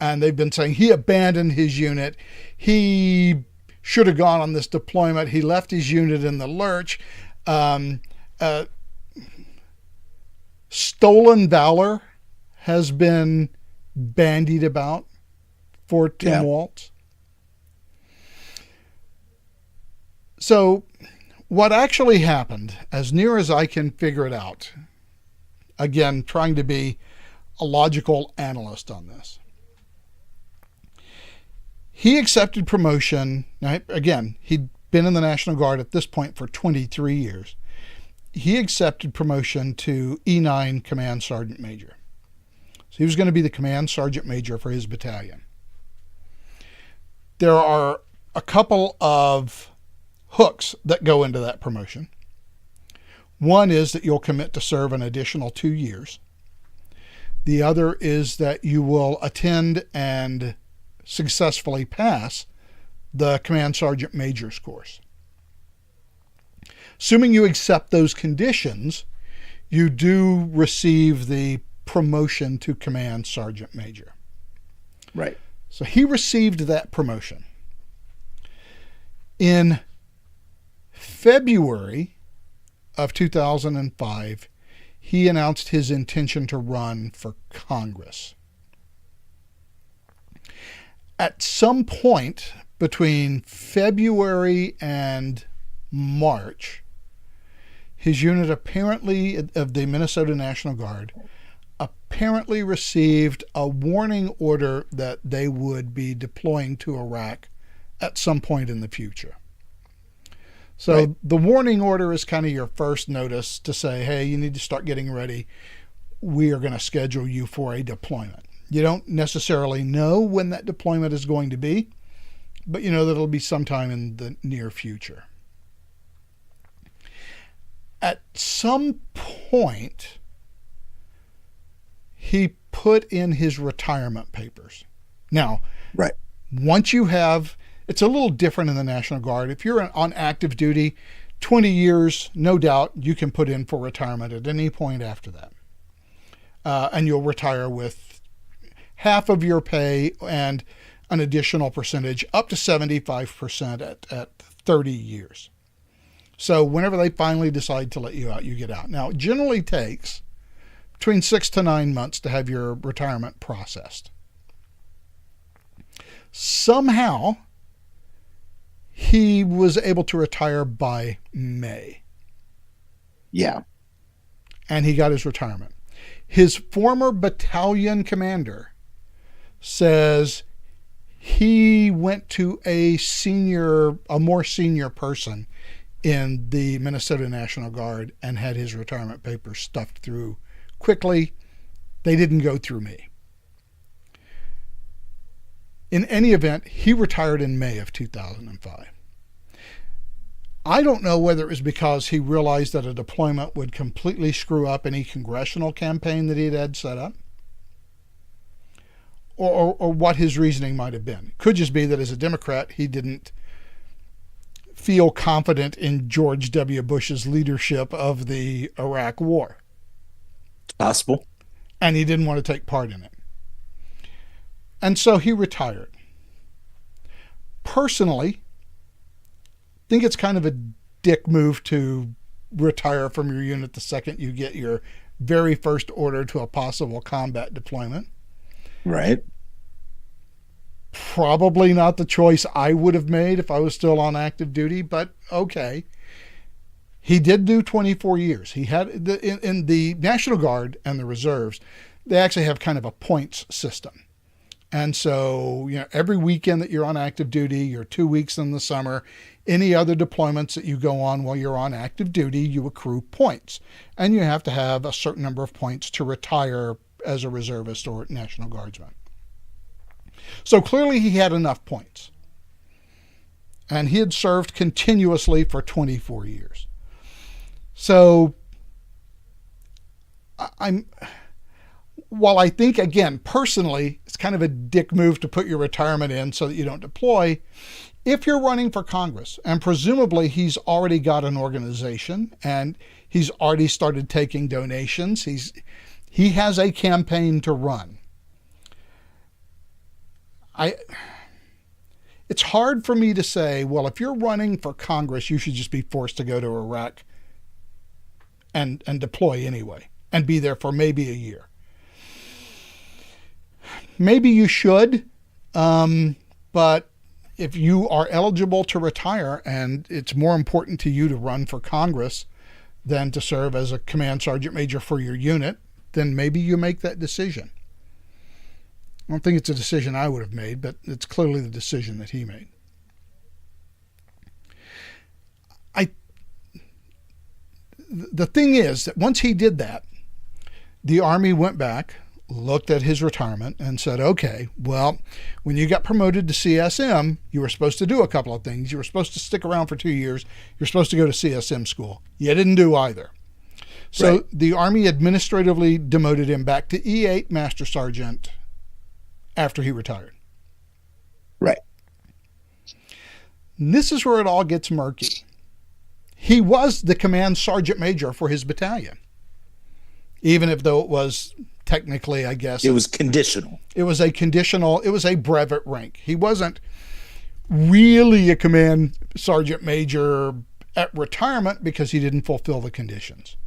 they've been saying he abandoned his unit. He should have gone on this deployment. He left his unit in the lurch. Stolen valor has been bandied about for Tim Walz. So what actually happened, as near as I can figure it out, again, trying to be a logical analyst on this, he accepted promotion. Now, again, he'd been in the National Guard at this point for 23 years. He accepted promotion to E9 Command Sergeant Major. So he was going to be the Command Sergeant Major for his battalion. There are a couple of hooks that go into that promotion. One is that you'll commit to serve an additional 2 years. The other is that you will attend and successfully pass the Command Sergeant Major's course. Assuming you accept those conditions, you do receive the promotion to Command Sergeant Major. Right. So he received that promotion. In February of 2005, he announced his intention to run for Congress. At some point between February and March, his unit apparently, of the Minnesota National Guard, apparently received a warning order that they would be deploying to Iraq at some point in the future. So Right. the warning order is kind of your first notice to say, hey, you need to start getting ready. We are going to schedule you for a deployment. You don't necessarily know when that deployment is going to be, but you know that it'll be sometime in the near future. At some point, he put in his retirement papers. Now, Right. once you have, it's a little different in the National Guard. If you're on active duty, 20 years, no doubt, you can put in for retirement at any point after that. And you'll retire with half of your pay and an additional percentage up to 75% at 30 years. So whenever they finally decide to let you out, you get out. Now, it generally takes between 6 to 9 months to have your retirement processed. Somehow, he was able to retire by May. Yeah. And he got his retirement. His former battalion commander says he went to a more senior person in the Minnesota National Guard and had his retirement papers stuffed through quickly. They didn't go through me. In any event, he retired in May of 2005. I don't know whether it was because he realized that a deployment would completely screw up any congressional campaign that he had set up, or what his reasoning might have been. It could just be that as a Democrat, he didn't feel confident in George W. Bush's leadership of the Iraq War. It's possible. And he didn't want to take part in it. And so he retired. Personally, I think it's kind of a dick move to retire from your unit the second you get your very first order to a possible combat deployment. Right. Probably not the choice I would have made if I was still on active duty, but okay. He did do 24 years. He had in the National Guard and the reserves, they actually have kind of a points system. And so, every weekend that you're on active duty, your 2 weeks in the summer, any other deployments that you go on while you're on active duty, you accrue points. And you have to have a certain number of points to retire as a reservist or National Guardsman. So clearly he had enough points. And he had served continuously for 24 years. So while I think, again, personally, it's kind of a dick move to put your retirement in so that you don't deploy, if you're running for Congress, and presumably he's already got an organization and he's already started taking donations, he has a campaign to run. It's hard for me to say, well, if you're running for Congress, you should just be forced to go to Iraq and deploy anyway and be there for maybe a year. Maybe you should, but if you are eligible to retire and it's more important to you to run for Congress than to serve as a command sergeant major for your unit, then maybe you make that decision. I don't think it's a decision I would have made, but it's clearly the decision that he made. The thing is that once he did that, the Army went back, looked at his retirement, and said, okay, well, when you got promoted to CSM, you were supposed to do a couple of things. You were supposed to stick around for 2 years. You're supposed to go to CSM school. You didn't do either. So Right. The Army administratively demoted him back to E8 Master Sergeant after he retired. Right. And this is where it all gets murky. He was the command sergeant major for his battalion, even if though it was technically, I guess, It was conditional. it was a brevet rank. He wasn't really a command sergeant major at retirement because he didn't fulfill the conditions.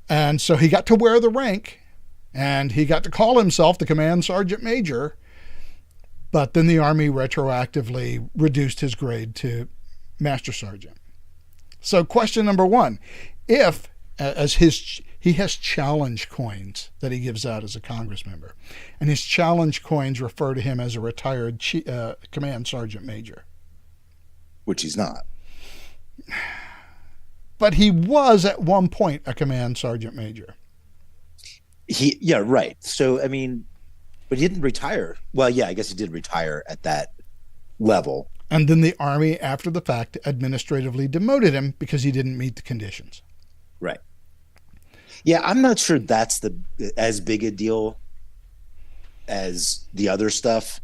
And so he got to wear the rank and he got to call himself the command sergeant major, but then the Army retroactively reduced his grade to master sergeant. So question number one, if he has challenge coins that he gives out as a Congress member, and his challenge coins refer to him as a retired command sergeant major. Which he's not. But he was at one point a command sergeant major. Yeah, right. So I mean, but he didn't retire. Well, yeah, I guess he did retire at that level. And then the Army, after the fact, administratively demoted him because he didn't meet the conditions. Right. Yeah, I'm not sure that's as big a deal as the other stuff.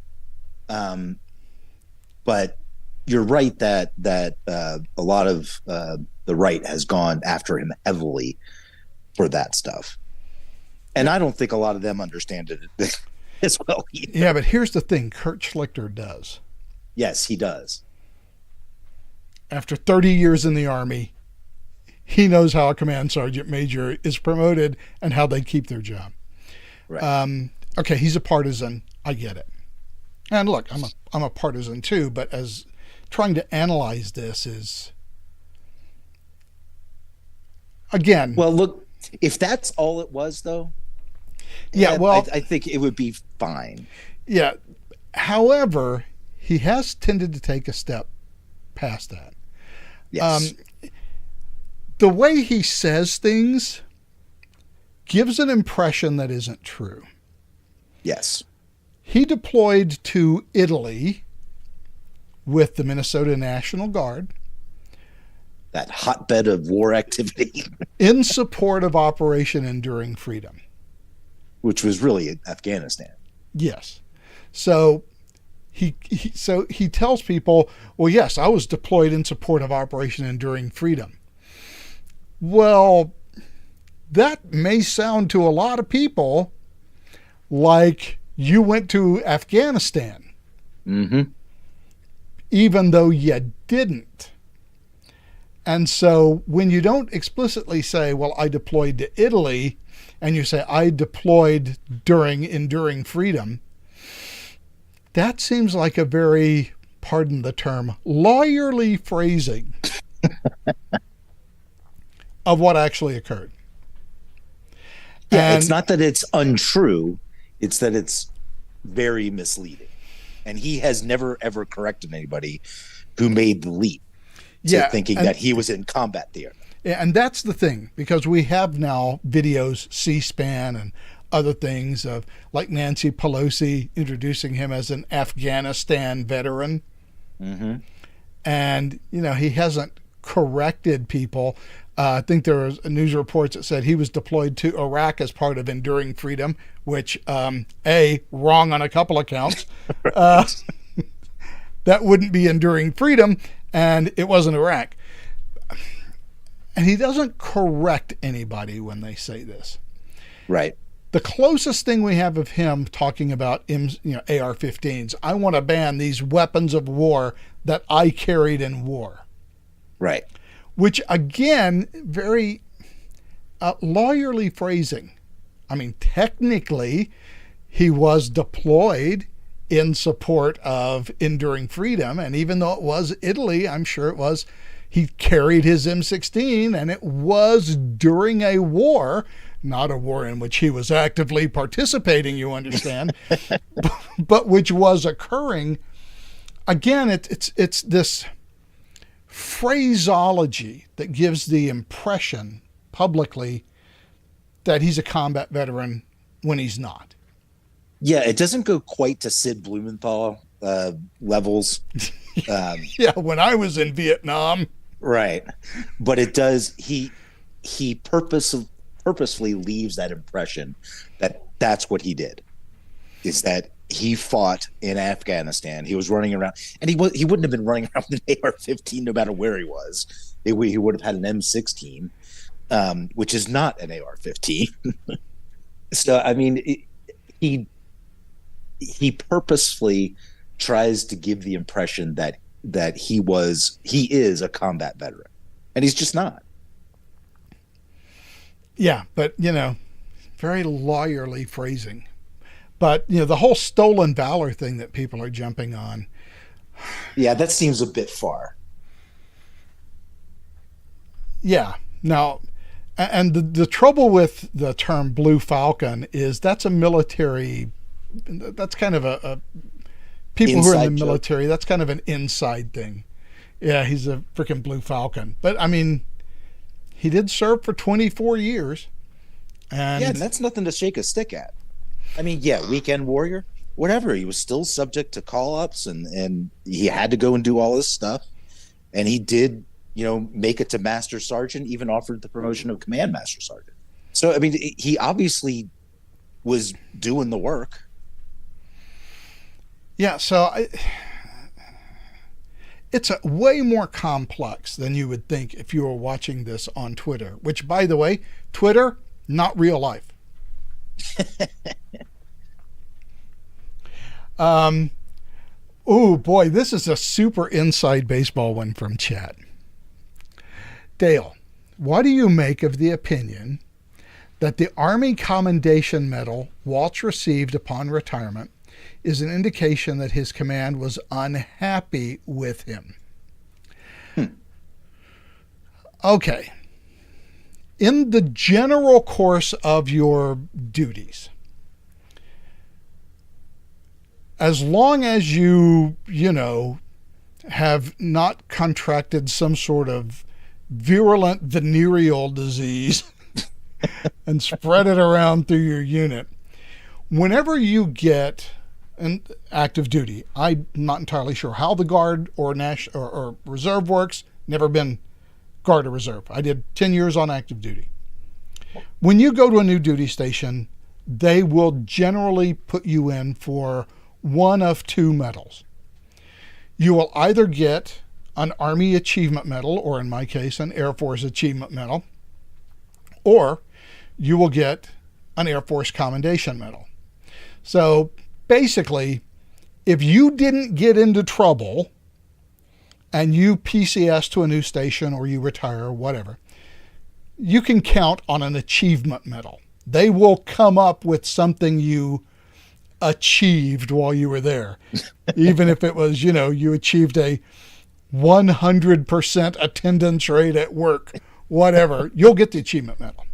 But you're right that a lot of the right has gone after him heavily for that stuff. And I don't think a lot of them understand it as well either. Yeah, but here's the thing. Kurt Schlichter does. Yes, he does. After 30 years in the Army, he knows how a command sergeant major is promoted and how they keep their job. Right. Okay, he's a partisan. I get it. And look, I'm a partisan too, but as trying to analyze this is, again. Well, look, if that's all it was, though, yeah, well, I think it would be fine. Yeah. However, he has tended to take a step past that. Yes. The way he says things gives an impression that isn't true. Yes. He deployed to Italy with the Minnesota National Guard. That hotbed of war activity. In support of Operation Enduring Freedom. Which was really Afghanistan. Yes. So he tells people, well, yes, I was deployed in support of Operation Enduring Freedom. Well, that may sound to a lot of people like you went to Afghanistan. Mm-hmm. Even though you didn't. And so when you don't explicitly say, well, I deployed to Italy, and you say, I deployed during Enduring Freedom, that seems like a very, pardon the term, lawyerly phrasing of what actually occurred. Yeah, And it's not that it's untrue, it's that it's very misleading. And he has never, ever corrected anybody who made the leap to thinking that he was in combat there. Yeah, and that's the thing, because we have now videos, C-SPAN and other things of like Nancy Pelosi introducing him as an Afghanistan veteran. Mm-hmm. And, he hasn't corrected people. I think there was news reports that said he was deployed to Iraq as part of Enduring Freedom, which, wrong on a couple of counts. That wouldn't be Enduring Freedom, and it wasn't Iraq. And he doesn't correct anybody when they say this. Right. The closest thing we have of him talking about AR-15s, I want to ban these weapons of war that I carried in war. Right. Which, again, very lawyerly phrasing. I mean, technically, he was deployed in support of Enduring Freedom. And even though it was Italy, I'm sure it was, he carried his M16, and it was during a war, not a war in which he was actively participating, you understand, but which was occurring. Again, it's this phraseology that gives the impression publicly that he's a combat veteran when he's not. Yeah, it doesn't go quite to Sid Blumenthal levels. Yeah, when I was in Vietnam. Right. But it does, he purposefully leaves that impression that that's what he did, is that he fought in Afghanistan. He was running around, and he wouldn't have been running around with an AR-15 no matter where he was. He would have had an M16, which is not an AR-15. So, I mean, he purposefully tries to give the impression that he is a combat veteran, and he's just not. Yeah, but very lawyerly phrasing. But the whole stolen valor thing that people are jumping on. Yeah, that seems a bit far. Yeah. Now, and the trouble with the term Blue Falcon is that's a military. That's kind of a people Inside who are in the joke. military. That's kind of an inside thing. Yeah, he's a freaking Blue Falcon. But I mean, he did serve for 24 years. And that's nothing to shake a stick at. I mean, yeah, weekend warrior, whatever. He was still subject to call-ups, and he had to go and do all this stuff. And he did, make it to Master Sergeant, even offered the promotion of Command Master Sergeant. So, I mean, he obviously was doing the work. Yeah, so it's way more complex than you would think if you were watching this on Twitter, which, by the way, Twitter, not real life. Oh boy, this is a super inside baseball one from chat. Dale, what do you make of the opinion that the Army Commendation Medal Walsh received upon retirement is an indication that his command was unhappy with him? Okay. In the general course of your duties, as long as you have not contracted some sort of virulent venereal disease and spread it around through your unit, whenever you get an active duty, I'm not entirely sure how the Guard or Reserve works, never been Guard or Reserve. I did 10 years on active duty. When you go to a new duty station, they will generally put you in for one of two medals. You will either get an Army Achievement Medal, or in my case, an Air Force Achievement Medal, or you will get an Air Force Commendation Medal. So basically, if you didn't get into trouble and you PCS to a new station or you retire or whatever, you can count on an achievement medal. They will come up with something you achieved while you were there. Even if it was, you achieved a 100% attendance rate at work, whatever, you'll get the achievement medal.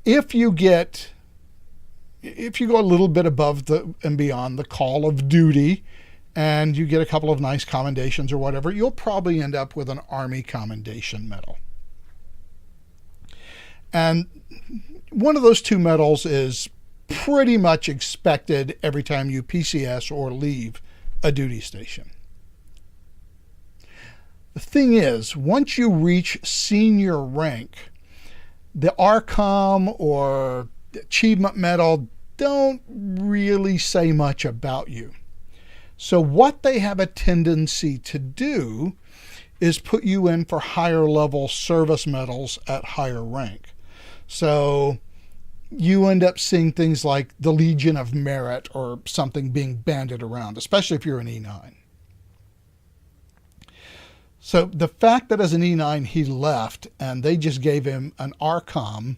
If you go a little bit above and beyond the call of duty, and you get a couple of nice commendations or whatever, you'll probably end up with an Army Commendation Medal. And one of those two medals is pretty much expected every time you PCS or leave a duty station. The thing is, once you reach senior rank, the ARCOM or the Achievement Medal don't really say much about you. So what they have a tendency to do is put you in for higher level service medals at higher rank. So you end up seeing things like the Legion of Merit or something being banded around, especially if you're an E9. So the fact that as an E9 he left and they just gave him an ARCOM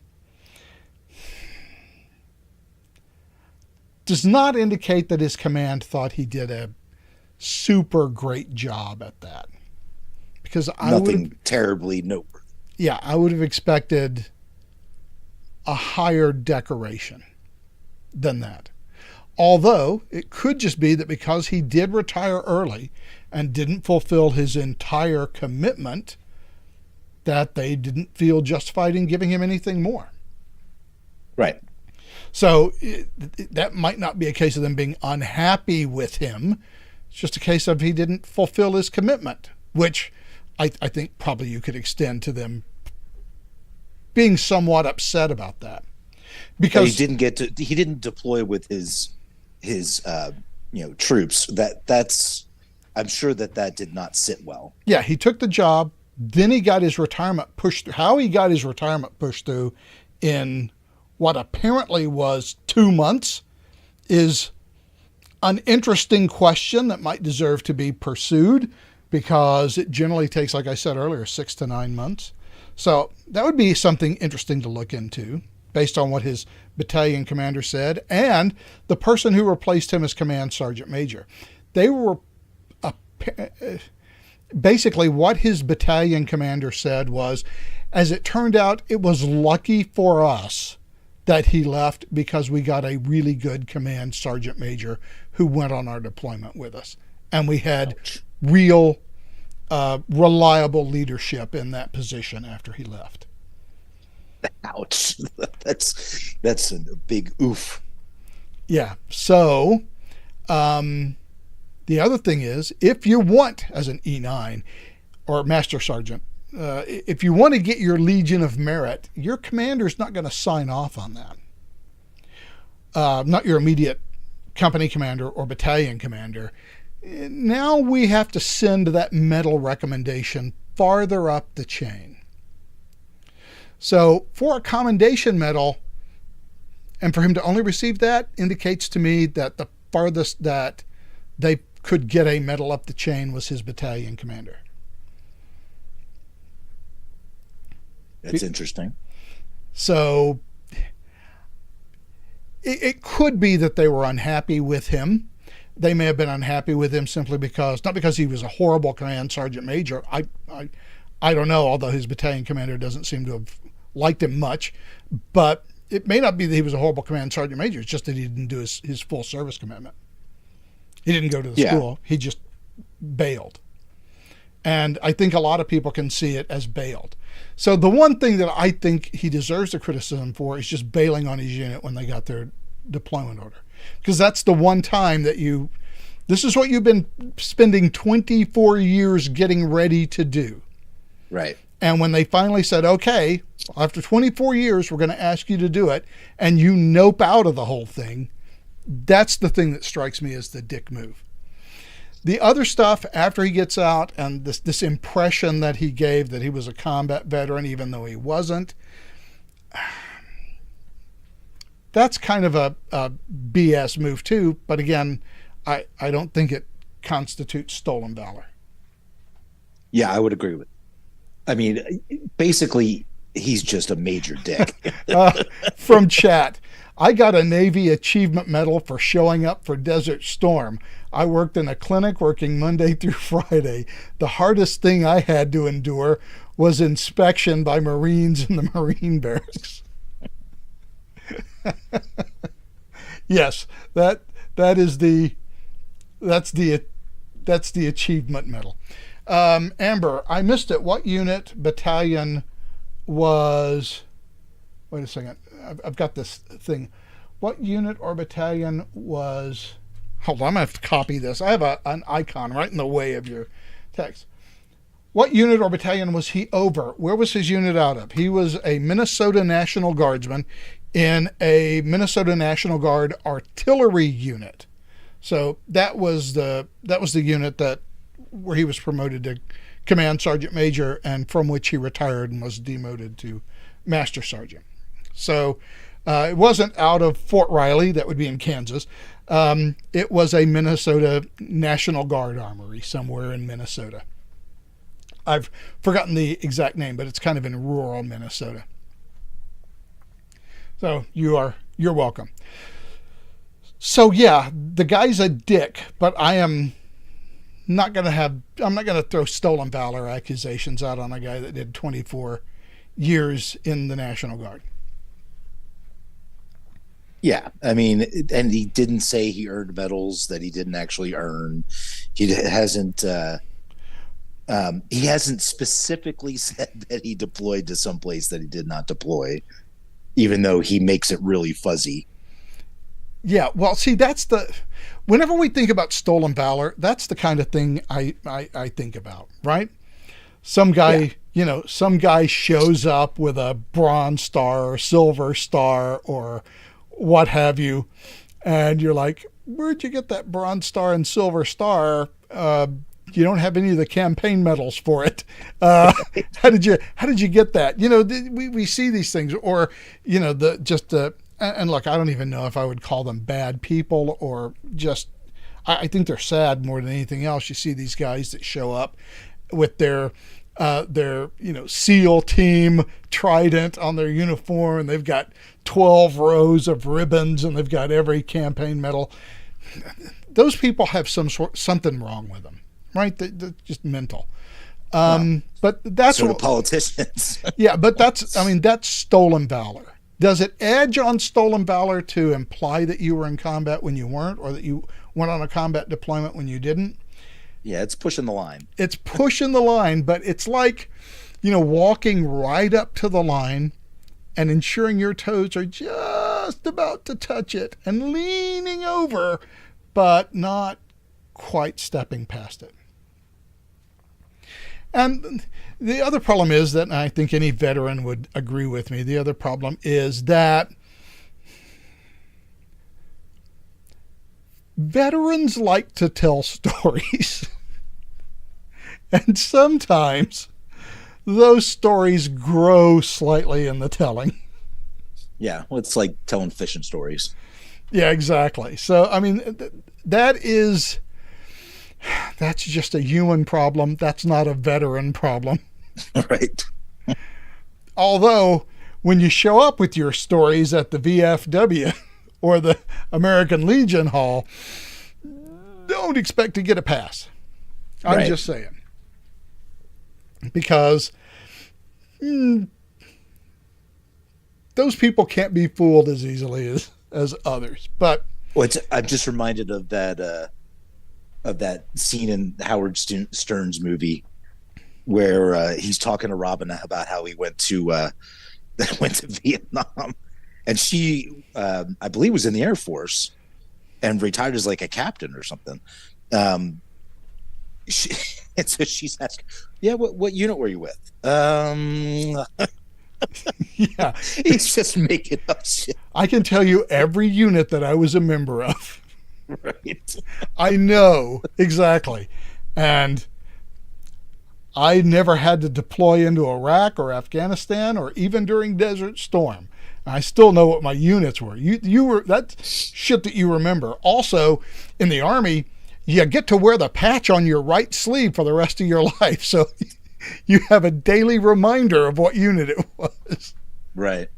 does not indicate that his command thought he did a super great job at that. Because nothing terribly noteworthy. Yeah, I would have expected a higher decoration than that. Although it could just be that because he did retire early and didn't fulfill his entire commitment, that they didn't feel justified in giving him anything more. Right. So that might not be a case of them being unhappy with him. It's just a case of he didn't fulfill his commitment, which I think probably you could extend to them being somewhat upset about that. Because he didn't deploy with his troops. I'm sure that did not sit well. Yeah, he took the job, then he got his retirement pushed through. How he got his retirement pushed through in what apparently was 2 months is an interesting question that might deserve to be pursued, because it generally takes, like I said earlier, 6 to 9 months. So that would be something interesting to look into based on what his battalion commander said and the person who replaced him as command sergeant major. They were basically what his battalion commander said was, as it turned out, it was lucky for us that he left because we got a really good command sergeant major who went on our deployment with us. And we had real reliable leadership in that position after he left. Ouch. That's a big oof. Yeah. So the other thing is, if you want, as an E9 or Master Sergeant, if you want to get your Legion of Merit, your commander's not going to sign off on that. Not your immediate company commander or battalion commander. Now we have to send that medal recommendation farther up the chain. So for a commendation medal, and for him to only receive that, indicates to me that the farthest that they could get a medal up the chain was his battalion commander. That's interesting. So it could be that they were unhappy with him. They may have been unhappy with him simply because, not because he was a horrible command sergeant major. I don't know, although his battalion commander doesn't seem to have liked him much. But it may not be that he was a horrible command sergeant major. It's just that he didn't do his full service commitment. He didn't go to the school. He just bailed. And I think a lot of people can see it as bailed. So the one thing that I think he deserves the criticism for is just bailing on his unit when they got their deployment order. Because that's the one time that this is what you've been spending 24 years getting ready to do. Right. And when they finally said, okay, after 24 years, we're going to ask you to do it, and you nope out of the whole thing, that's the thing that strikes me as the dick move. The other stuff after he gets out and this impression that he gave that he was a combat veteran, even though he wasn't, that's kind of a BS move too. But again, I don't think it constitutes stolen valor. Yeah, I would agree with. I mean, basically, he's just a major dick. From chat, I got a Navy Achievement Medal for showing up for Desert Storm. I worked in a clinic working Monday through Friday. The hardest thing I had to endure was inspection by Marines in the Marine barracks. Yes, that's the achievement medal. Amber, I missed it. What unit battalion was? Wait a second. I've got this thing. What unit or battalion was? Hold on, I'm gonna have to copy this. I have an icon right in the way of your text. What unit or battalion was he over? Where was his unit out of? He was a Minnesota National Guardsman in a Minnesota National Guard artillery unit. So that was the unit where he was promoted to command sergeant major, and from which he retired and was demoted to master sergeant. So it wasn't out of Fort Riley, that would be in Kansas. It was a Minnesota National Guard armory somewhere in Minnesota. I've forgotten the exact name, but it's kind of in rural Minnesota. So you're welcome. So yeah, the guy's a dick, but I'm not going to throw stolen valor accusations out on a guy that did 24 years in the National Guard. Yeah, I mean, and he didn't say he earned medals that he didn't actually earn. He hasn't specifically said that he deployed to some place that he did not deploy, even though he makes it really fuzzy. Yeah, well, see, whenever we think about stolen valor, that's the kind of thing I think about, right? Some guy, some guy shows up with a Bronze Star or Silver Star or what have you, and you're like, where'd you get that Bronze Star and Silver Star? You don't have any of the campaign medals for it. How did you get that? We see these things, or and look, I don't even know if I would call them bad people or just, I think they're sad more than anything else. You see these guys that show up with their SEAL team trident on their uniform, and they've got 12 rows of ribbons, and they've got every campaign medal. Those people have something wrong with them, right? They're just mental. But that's sort of politicians. Yeah, but that's stolen valor. Does it edge on stolen valor to imply that you were in combat when you weren't, or that you went on a combat deployment when you didn't? Yeah, it's pushing the line. It's pushing the line, but it's like, walking right up to the line and ensuring your toes are just about to touch it and leaning over, but not quite stepping past it. And the other problem is that, and I think any veteran would agree with me, the other problem is that veterans like to tell stories. And sometimes those stories grow slightly in the telling. Yeah, well, it's like telling fishing stories. Yeah, exactly. So, I mean, that's just a human problem. That's not a veteran problem. Right. Although, when you show up with your stories at the VFW or the American Legion Hall, don't expect to get a pass. I'm just saying. Because those people can't be fooled as easily as others. But I'm just reminded of that scene in Howard Stern's movie where he's talking to Robin about how he went to Vietnam, and she, I believe, was in the Air Force and retired as like a captain or something. And so she's asking, "Yeah, what unit were you with?" Yeah, he's just making up shit. I can tell you every unit that I was a member of. Right. I know exactly, and I never had to deploy into Iraq or Afghanistan or even during Desert Storm. I still know what my units were. You were that shit that you remember. Also, in the Army, you get to wear the patch on your right sleeve for the rest of your life. So you have a daily reminder of what unit it was. Right.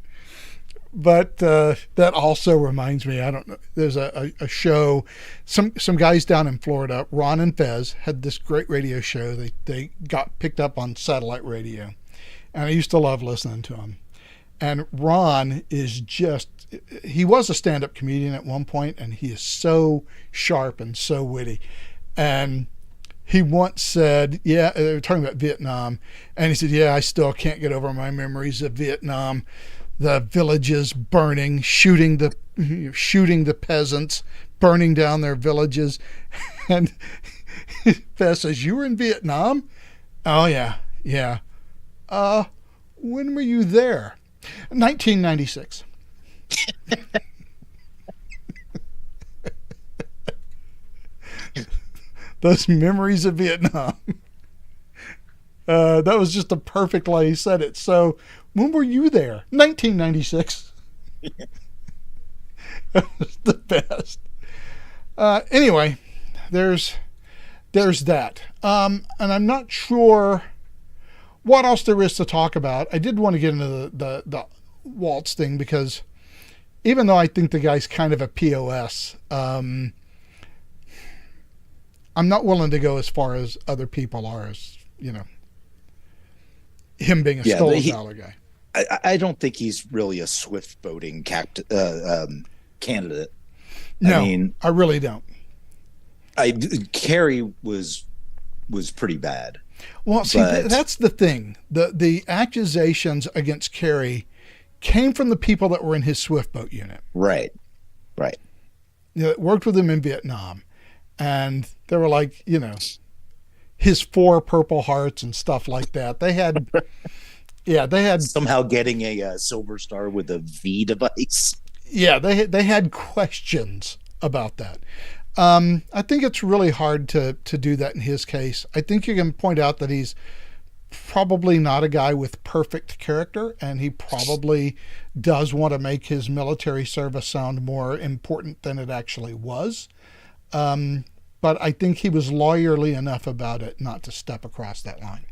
But that also reminds me, I don't know, there's a show, some guys down in Florida, Ron and Fez, had this great radio show. They got picked up on satellite radio. And I used to love listening to them. And Ron is he was a stand-up comedian at one point, and he is so sharp and so witty. And he once said, they were talking about Vietnam, and he said, yeah, I still can't get over my memories of Vietnam. The villages burning, shooting the peasants, burning down their villages. And Fess says, "You were in Vietnam?" "Oh, yeah. When were you there?" 1996. Those memories of Vietnam. That was just a perfect way he said it. So, when were you there? 1996. That was the best. Anyway, there's that. And I'm not sure what else there is to talk about. I did want to get into the Waltz thing because even though I think the guy's kind of a POS, I'm not willing to go as far as other people are, as him being a stolen valor guy. I don't think he's really a swift boating candidate. No, I really don't. Kerry was pretty bad. Well, see, that's the thing. The accusations against Kerry came from the people that were in his swift boat unit. Right. That worked with him in Vietnam. And they were like, his 4 Purple Hearts and stuff like that. They had somehow getting a Silver Star with a V device. Yeah, they had questions about that. I think it's really hard to do that in his case. I think you can point out that he's probably not a guy with perfect character, and he probably does want to make his military service sound more important than it actually was. But I think he was lawyerly enough about it not to step across that line.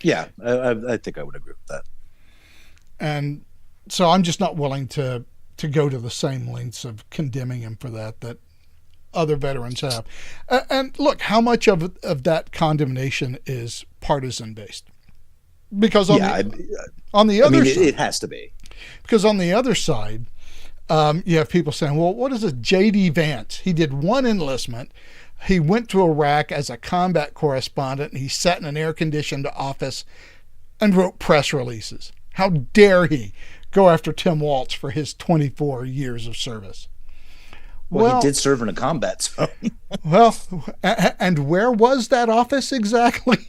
Yeah, I think I would agree with that. And so I'm just not willing to go to the same lengths of condemning him for that other veterans have. And look, how much of that condemnation is partisan based? Because on the other side, it has to be. Because on the other side, You have people saying, well, what is a J.D. Vance? He did one enlistment. He went to Iraq as a combat correspondent, and he sat in an air-conditioned office and wrote press releases. How dare he go after Tim Waltz for his 24 years of service? Well, he did serve in a combat zone. Well, and where was that office exactly?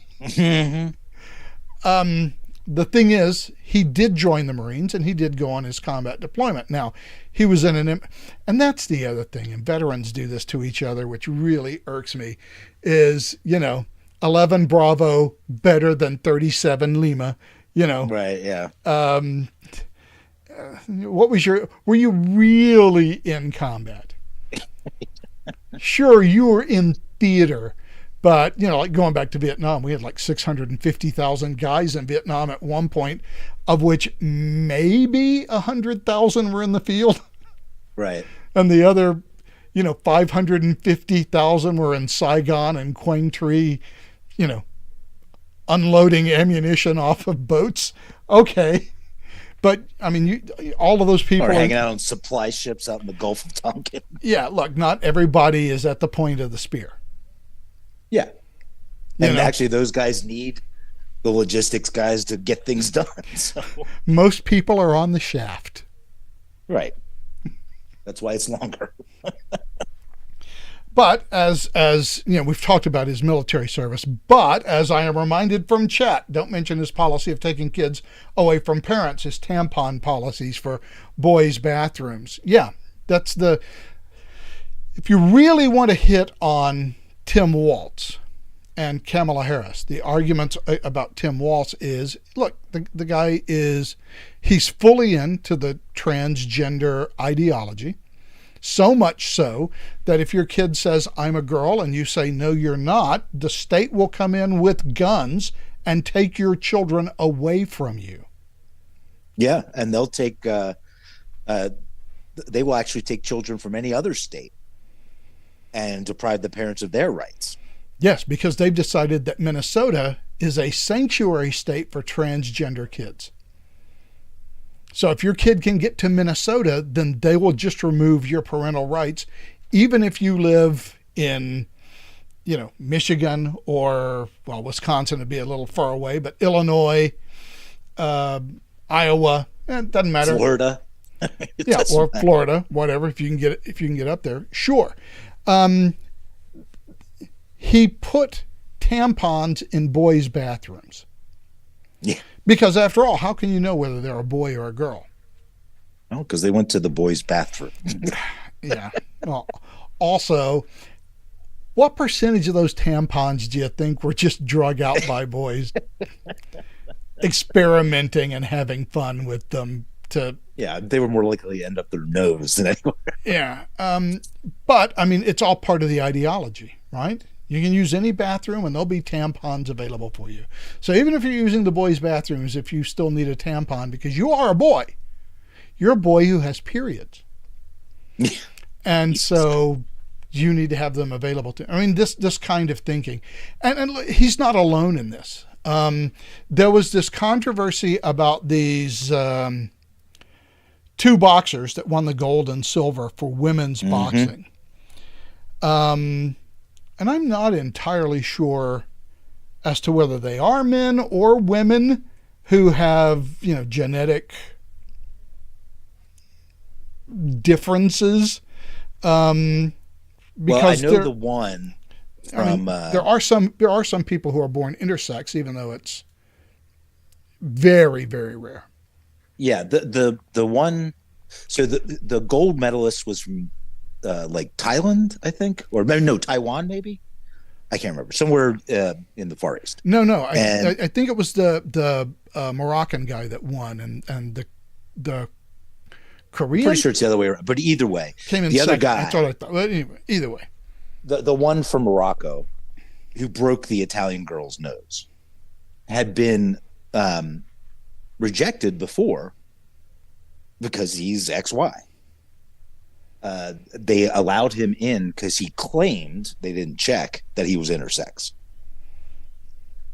The thing is, he did join the Marines and he did go on his combat deployment. Now, he was in and that's the other thing, and veterans do this to each other, which really irks me, is, 11 Bravo better than 37 Lima, Right, yeah. Were you really in combat? Sure, you were in theater. But, like going back to Vietnam, we had like 650,000 guys in Vietnam at one point, of which maybe 100,000 were in the field. Right. And the other, 550,000 were in Saigon and Quang Tri, unloading ammunition off of boats. Okay. But, I mean, all of those people are hanging out on supply ships out in the Gulf of Tonkin. Yeah, look, not everybody is at the point of the spear. Yeah. And actually, those guys need the logistics guys to get things done. So. Most people are on the shaft. Right. That's why it's longer. But as we've talked about his military service, but as I am reminded from chat, don't mention his policy of taking kids away from parents, his tampon policies for boys' bathrooms. Yeah, that's if you really want to hit on Tim Waltz and Kamala Harris, the arguments about Tim Waltz is, look, the guy he's fully into the transgender ideology. So much so that if your kid says, I'm a girl, and you say, no, you're not, the state will come in with guns and take your children away from you. Yeah, and they'll take, they will actually take children from any other state and deprive the parents of their rights. Yes, because they've decided that Minnesota is a sanctuary state for transgender kids. So if your kid can get to Minnesota, then they will just remove your parental rights, even if you live in, Michigan or, well, Wisconsin would be a little far away, but Illinois, Iowa, it doesn't matter. Florida. Yeah, or Florida, whatever, if you can get up there, sure. He put tampons in boys' bathrooms. Yeah. Because after all, how can you know whether they're a boy or a girl? Oh, because they went to the boys' bathroom. Yeah. Well, also, what percentage of those tampons do you think were just drug out by boys experimenting and having fun with them? Yeah, they were more likely to end up their nose than anywhere. Yeah. But, I mean, it's all part of the ideology, right? You can use any bathroom and there'll be tampons available for you. So even if you're using the boys' bathrooms, if you still need a tampon because you are a boy, you're a boy who has periods. And so you need to have them available to. I mean, this kind of thinking. And he's not alone in this. There was this controversy about these two boxers that won the gold and silver for women's boxing. And I'm not entirely sure as to whether they are men or women who have, genetic differences. Because I know the one from there are some people who are born intersex, even though it's very, very rare. Yeah, the one. So the gold medalist was from like Thailand, I think, or no, Taiwan, maybe. I can't remember. Somewhere in the Far East. No. I think it was the Moroccan guy that won, and the Korean. I'm pretty sure it's the other way around. But either way, came in the second. other guy. That's what I thought. But anyway, either way, the one from Morocco who broke the Italian girl's nose had been rejected before because he's XY. They allowed him in because he claimed, they didn't check, that he was intersex,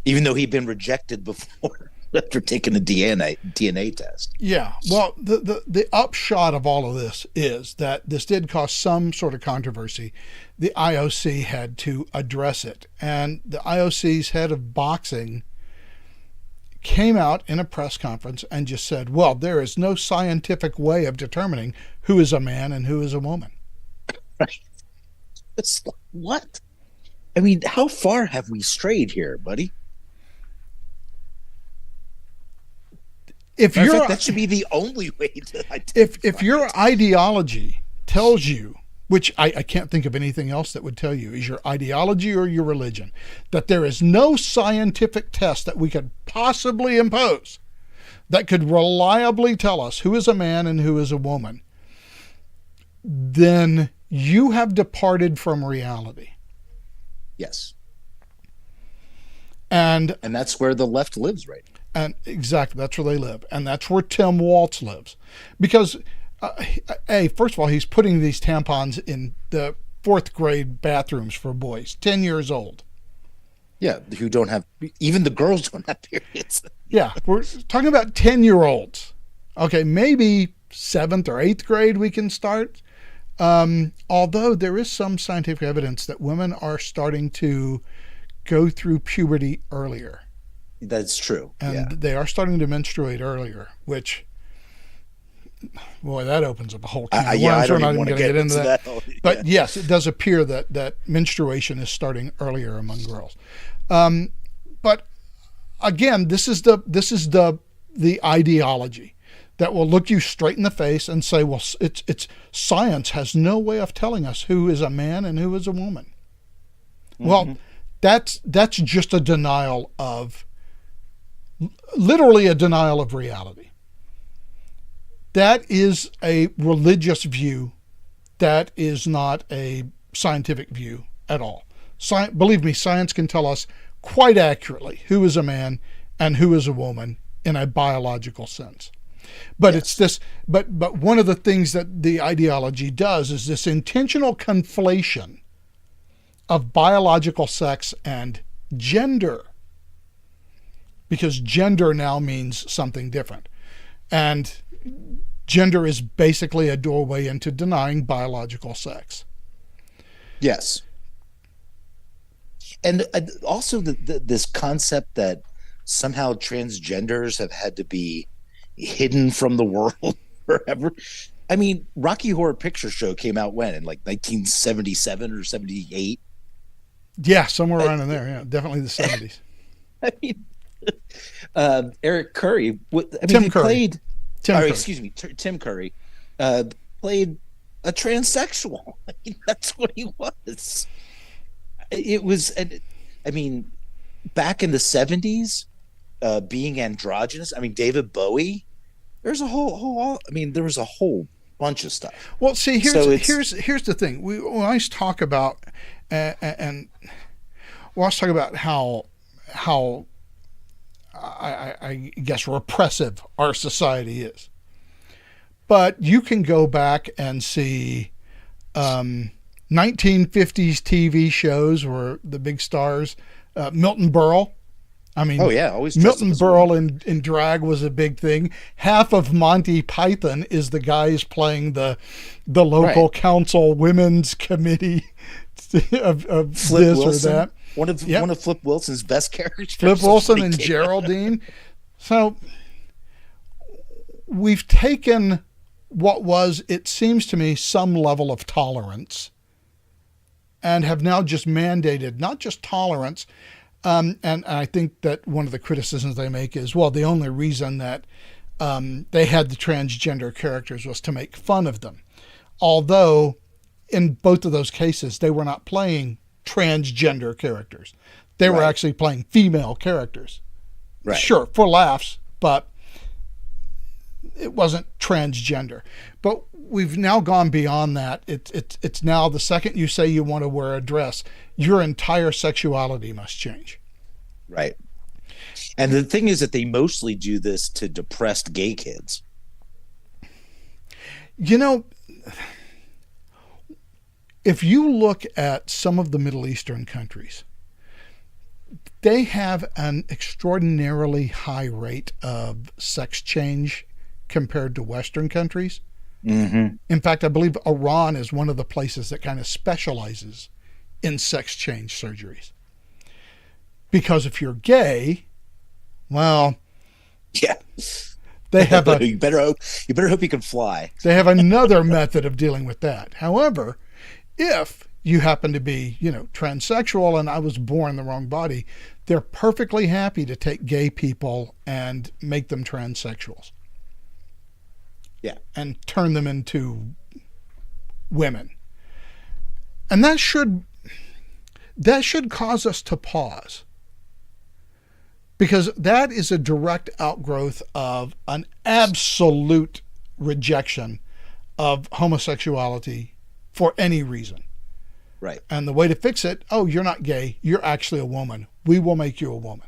even though he'd been rejected before. after taking the DNA test. Yeah. Well, the upshot of all of this is that this did cause some sort of controversy. The IOC had to address it. And the IOC's head of boxing came out in a press conference and just said, well, there is no scientific way of determining who is a man and who is a woman. Right. It's like, what? I mean, how far have we strayed here, buddy? If that should be the only way to identify. If your ideology tells you, which I can't think of anything else that would tell you, is your ideology or your religion, that there is no scientific test that we could possibly impose that could reliably tell us who is a man and who is a woman, then you have departed from reality. Yes. And that's where the left lives right now. And exactly, that's where they live. And that's where Tim Walz lives. Because, first of all, he's putting these tampons in the 4th grade bathrooms for boys, 10 years old. Yeah, who don't have, even the girls don't have periods. Yeah, we're talking about 10-year-olds. Okay, maybe 7th or 8th grade we can start. Although there is some scientific evidence that women are starting to go through puberty earlier. That's true. And they are starting to menstruate earlier, which, boy, that opens up a whole can of worms. I don't We're not even want to get into that. But yes, it does appear that menstruation is starting earlier among girls. But again, this is the ideology that will look you straight in the face and say, well, it's science has no way of telling us who is a man and who is a woman. Mm-hmm. Well, that's just a denial of, literally a denial of reality. That is a religious view. That is not a scientific view at all. Believe me, science can tell us quite accurately who is a man and who is a woman in a biological sense. But yes. It's this. But one of the things that the ideology does is this intentional conflation of biological sex and gender, because gender now means something different, and gender is basically a doorway into denying biological sex. Yes. And also this concept that somehow transgenders have had to be hidden from the world forever. I mean, Rocky Horror Picture Show came out when? In like 1977 or 78? Yeah, somewhere around in there. Yeah, definitely the 70s. I mean, Eric Curry. Tim Curry. Tim Curry played a transsexual. I mean, that's what he was. It was, I mean, back in the 70s, being androgynous. I mean, David Bowie. There's a there was a whole bunch of stuff. Well, see, here's the thing. We always talk about, and we'll always talk about how I guess repressive our society is. But you can go back and see 1950s TV shows where the big stars, Milton Berle. I mean, oh yeah, always Milton Berle in drag was a big thing. Half of Monty Python is the guys playing the local council women's committee of Flip this Wilson, or that. One of Flip Wilson's best characters. Flip Wilson and Geraldine. So we've taken what was, it seems to me, some level of tolerance, and have now just mandated not just tolerance. And I think that one of the criticisms they make is, well, the only reason that they had the transgender characters was to make fun of them. Although in both of those cases, they were not playing transgender characters. They were actually playing female characters. Right. Sure, for laughs, but it wasn't transgender. But we've now gone beyond that. It's now the second you say you want to wear a dress, your entire sexuality must change. Right. And the thing is that they mostly do this to depressed gay kids. You know, if you look at some of the Middle Eastern countries, they have an extraordinarily high rate of sex change compared to Western countries. Mm-hmm. In fact, I believe Iran is one of the places that kind of specializes in sex change surgeries. Because if you're gay, well, Yeah. they have you better hope you can fly. they have another method of dealing with that. However, if you happen to be, transsexual and I was born in the wrong body, they're perfectly happy to take gay people and make them transsexuals. Yeah. And turn them into women. And that should cause us to pause. Because that is a direct outgrowth of an absolute rejection of homosexuality for any reason. Right. And the way to fix it, oh, you're not gay, you're actually a woman. We will make you a woman.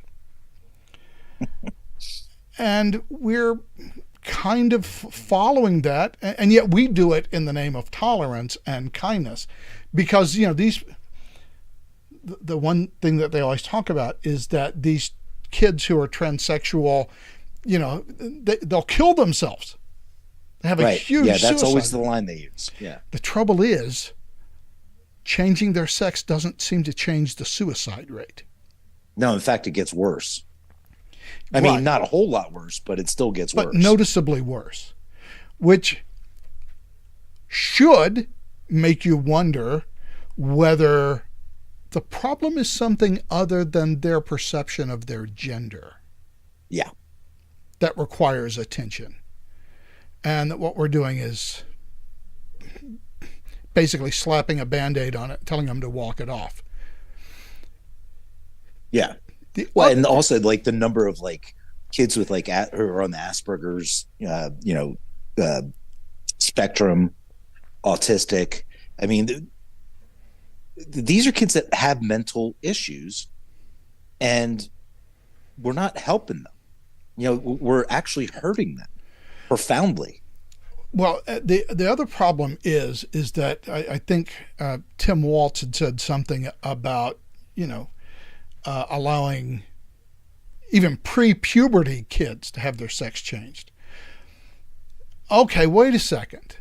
And we're kind of following that, and yet we do it in the name of tolerance and kindness. Because, the one thing that they always talk about is that these kids who are transsexual, they'll kill themselves. They have a huge that's suicide always the rate. line they use. Yeah. The trouble is, changing their sex doesn't seem to change the suicide rate. No, in fact, it gets worse. I Right. mean, not a whole lot worse, but it still gets worse. But noticeably worse, which should make you wonder whether the problem is something other than their perception of their gender. Yeah. That requires attention. And that what we're doing is basically slapping a Band-Aid on it, telling them to walk it off. Yeah. And also like the number of like kids with like who are on the Asperger's, spectrum, autistic. I mean, these are kids that have mental issues, and we're not helping them. We're actually hurting them profoundly. Well, the other problem is that I think Tim Waltz had said something about allowing even pre-puberty kids to have their sex changed. Okay, wait a second.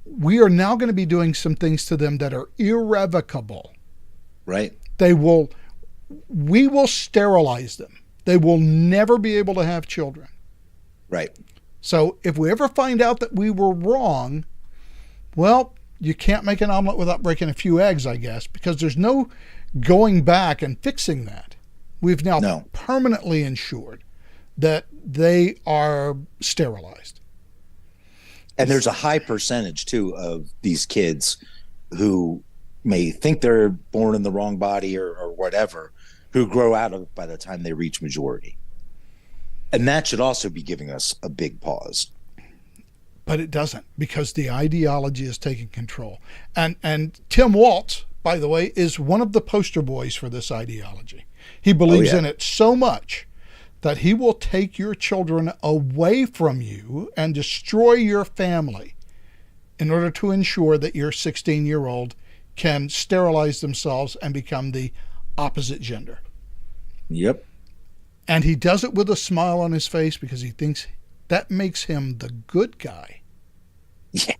We are now going to be doing some things to them that are irrevocable. Right. We will sterilize them. They will never be able to have children. Right. So if we ever find out that we were wrong, well, you can't make an omelet without breaking a few eggs, I guess, because there's no going back and fixing that. We've now permanently ensured that they are sterilized. And there's a high percentage, too, of these kids who may think they're born in the wrong body or whatever, who grow out of it by the time they reach majority. And that should also be giving us a big pause. But it doesn't, because the ideology is taking control. And Tim Waltz, by the way, is one of the poster boys for this ideology. He believes in it so much that he will take your children away from you and destroy your family in order to ensure that your 16-year-old can sterilize themselves and become the opposite gender. Yep. And he does it with a smile on his face because he thinks that makes him the good guy. Yeah.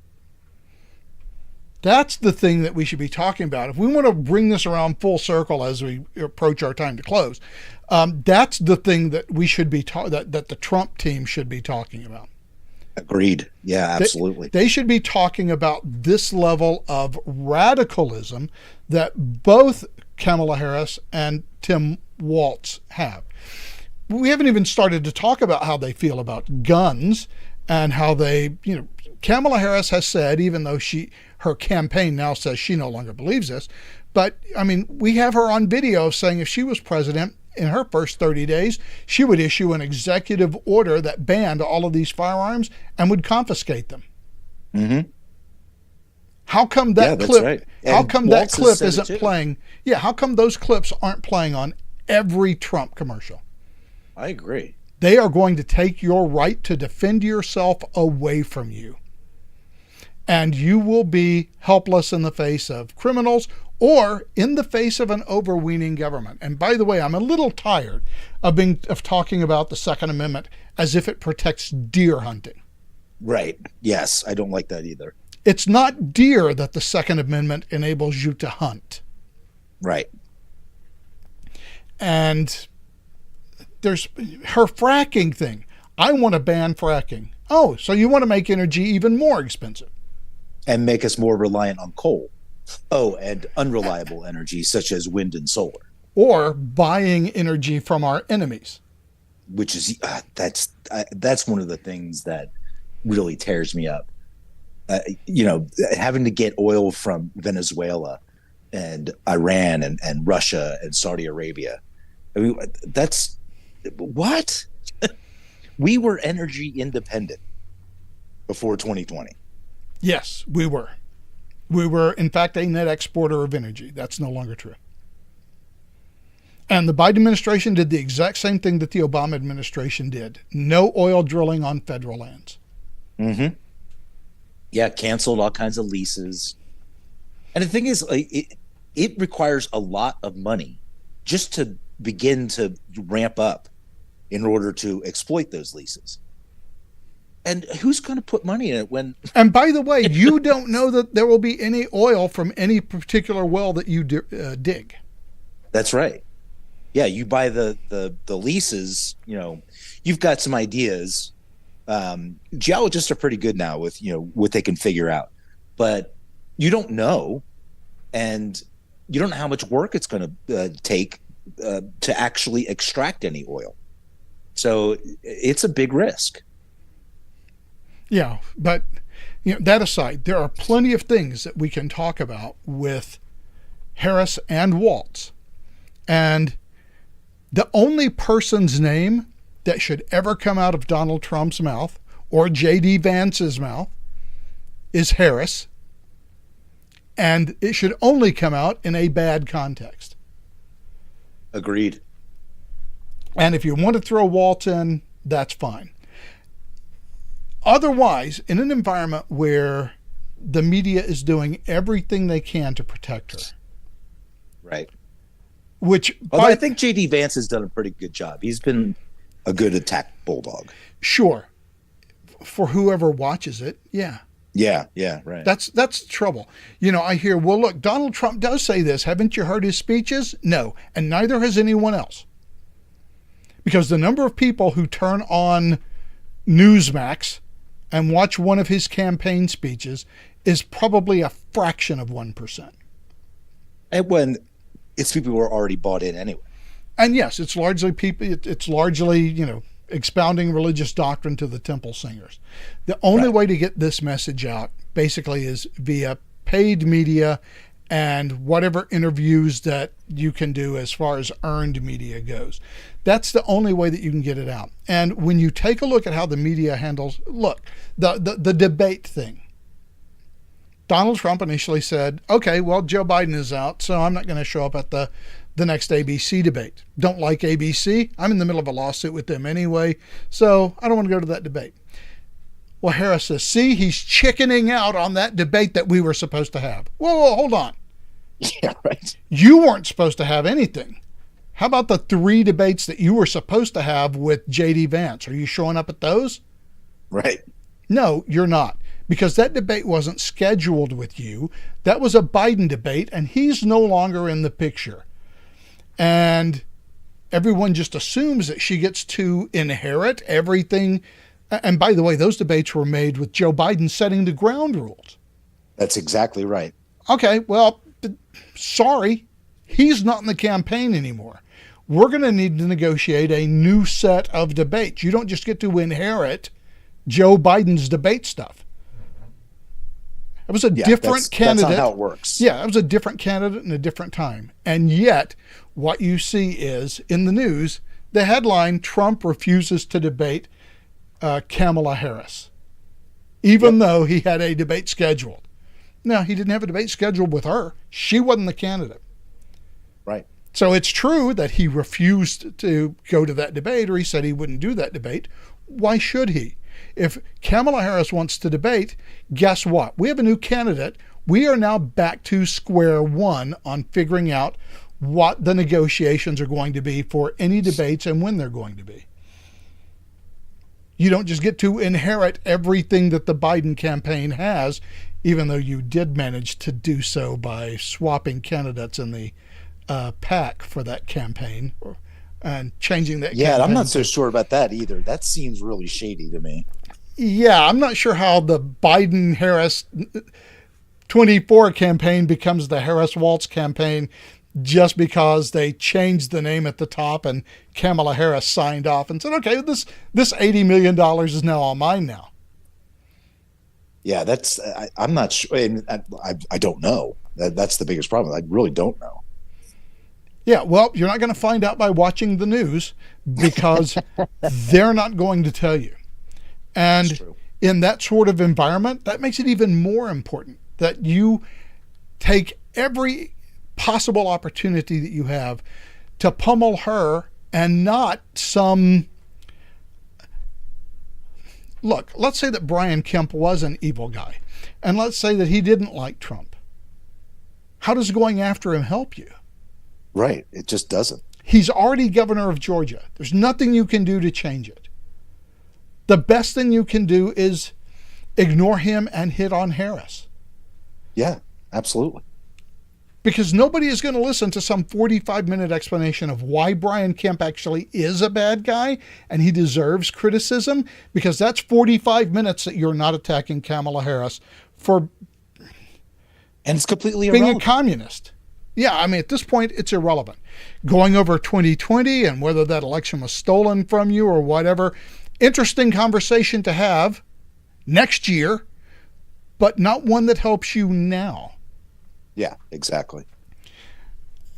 That's the thing that we should be talking about. If we want to bring this around full circle as we approach our time to close, that's the thing that we should be that the Trump team should be talking about. Agreed. Yeah, absolutely. They should be talking about this level of radicalism that both Kamala Harris and Tim Waltz have. We haven't even started to talk about how they feel about guns and how they, Kamala Harris has said, even though her campaign now says she no longer believes this, but I mean, we have her on video saying if she was president in her first 30 days, she would issue an executive order that banned all of these firearms and would confiscate them. Mm-hmm. How come that that's clip? right. How come that Waltz has clip said it isn't too. playing? Yeah, how come those clips aren't playing on every Trump commercial? I agree. They are going to take your right to defend yourself away from you. And you will be helpless in the face of criminals or in the face of an overweening government. And by the way, I'm a little tired of talking about the Second Amendment as if it protects deer hunting. Right. Yes, I don't like that either. It's not deer that the Second Amendment enables you to hunt. Right. And there's her fracking thing. I want to ban fracking. Oh, so you want to make energy even more expensive. And make us more reliant on coal. Oh, and unreliable energy such as wind and solar. Or buying energy from our enemies. Which is, that's one of the things that really tears me up. Having to get oil from Venezuela and Iran and Russia and Saudi Arabia. I mean, that's what? We were energy independent before 2020. Yes, we were. We were, in fact, a net exporter of energy. That's no longer true. And the Biden administration did the exact same thing that the Obama administration did. No oil drilling on federal lands. Mm-hmm. Yeah, canceled all kinds of leases. And the thing is, it requires a lot of money just to begin to ramp up in order to exploit those leases. And who's going to put money in it when... And by the way, you don't know that there will be any oil from any particular well that you dig. That's right. Yeah, you buy the leases, you've got some ideas. Geologists are pretty good now with, what they can figure out. But you don't know, and you don't know how much work it's going to take to actually extract any oil. So it's a big risk. Yeah, but that aside, there are plenty of things that we can talk about with Harris and Waltz. And the only person's name that should ever come out of Donald Trump's mouth or J.D. Vance's mouth is Harris. And it should only come out in a bad context. Agreed. And if you want to throw Waltz in, that's fine. Otherwise, in an environment where the media is doing everything they can to protect her. Right. Although I think J.D. Vance has done a pretty good job. He's been a good attack bulldog. Sure. For whoever watches it, yeah. Yeah, right. That's the trouble. I hear, well, look, Donald Trump does say this. Haven't you heard his speeches? No. And neither has anyone else. Because the number of people who turn on Newsmax and watch one of his campaign speeches is probably a fraction of 1%. And when it's people who are already bought in anyway. And yes, it's largely people, it's largely, expounding religious doctrine to the temple singers. The only way to get this message out basically is via paid media and whatever interviews that you can do as far as earned media goes. That's the only way that you can get it out. And when you take a look at how the media handles, the debate thing. Donald Trump initially said, okay, well, Joe Biden is out, so I'm not going to show up at the next ABC debate. Don't like ABC. I'm in the middle of a lawsuit with them anyway, so I don't want to go to that debate. Well, Harris says, see, he's chickening out on that debate that we were supposed to have. Whoa, hold on. Yeah, right. You weren't supposed to have anything. How about the 3 debates that you were supposed to have with J.D. Vance? Are you showing up at those? Right. No, you're not. Because that debate wasn't scheduled with you. That was a Biden debate, and he's no longer in the picture. And everyone just assumes that she gets to inherit everything. And by the way, those debates were made with Joe Biden setting the ground rules. That's exactly right. Okay, well, sorry, he's not in the campaign anymore. We're going to need to negotiate a new set of debates. You don't just get to inherit Joe Biden's debate stuff. It was a different candidate. That's not how it works. Yeah, it was a different candidate in a different time. And yet, what you see is, in the news, the headline, Trump refuses to debate Kamala Harris, even though he had a debate scheduled. No, he didn't have a debate scheduled with her. She wasn't the candidate. Right. So it's true that he refused to go to that debate, or he said he wouldn't do that debate. Why should he? If Kamala Harris wants to debate, guess what? We have a new candidate. We are now back to square one on figuring out what the negotiations are going to be for any debates and when they're going to be. You don't just get to inherit everything that the Biden campaign has, even though you did manage to do so by swapping candidates in the pack for that campaign and changing that. Yeah, I'm not so sure about that either. That seems really shady to me. Yeah, I'm not sure how the Biden-Harris 24 campaign becomes the Harris-Walz campaign just because they changed the name at the top and Kamala Harris signed off and said, okay, this $80 million is now all mine now. Yeah, I'm not sure. I don't know. That's the biggest problem. I really don't know. Yeah, well, you're not going to find out by watching the news because they're not going to tell you. And in that sort of environment, that makes it even more important that you take every possible opportunity that you have to pummel her and not some... Look, let's say that Brian Kemp was an evil guy, and let's say that he didn't like Trump. How does going after him help you? Right. It just doesn't. He's already governor of Georgia. There's nothing you can do to change it. The best thing you can do is ignore him and hit on Harris. Yeah, absolutely. Because nobody is going to listen to some 45-minute explanation of why Brian Kemp actually is a bad guy and he deserves criticism, because that's 45 minutes that you're not attacking Kamala Harris for... And it's completely being irrelevant. A communist. Yeah, I mean, at this point, it's irrelevant. Going over 2020 and whether that election was stolen from you or whatever, interesting conversation to have next year, but not one that helps you now. Yeah, exactly.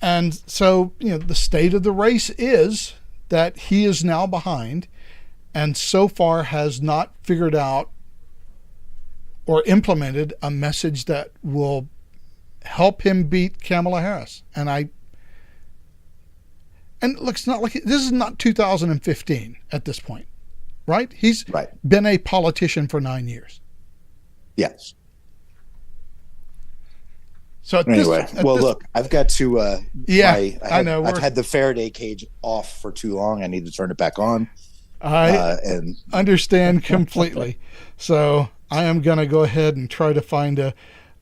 And so, the state of the race is that he is now behind and so far has not figured out or implemented a message that will help him beat Kamala Harris. And look, it's not like this is not 2015 at this point, right? He's been a politician for 9 years. Yes. So look, I've got to. I know. I've had the Faraday cage off for too long. I need to turn it back on. I understand completely. So I am going to go ahead and try to find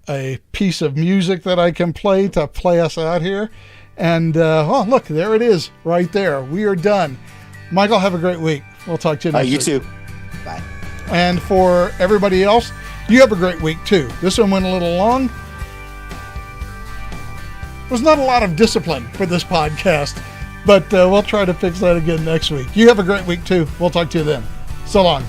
a piece of music that I can play to play us out here. And look, there it is, right there. We are done. Michael, have a great week. We'll talk to you next week. You too. Bye. And for everybody else, you have a great week too. This one went a little long. There's not a lot of discipline for this podcast, but we'll try to fix that again next week. You have a great week too. We'll talk to you then. So long.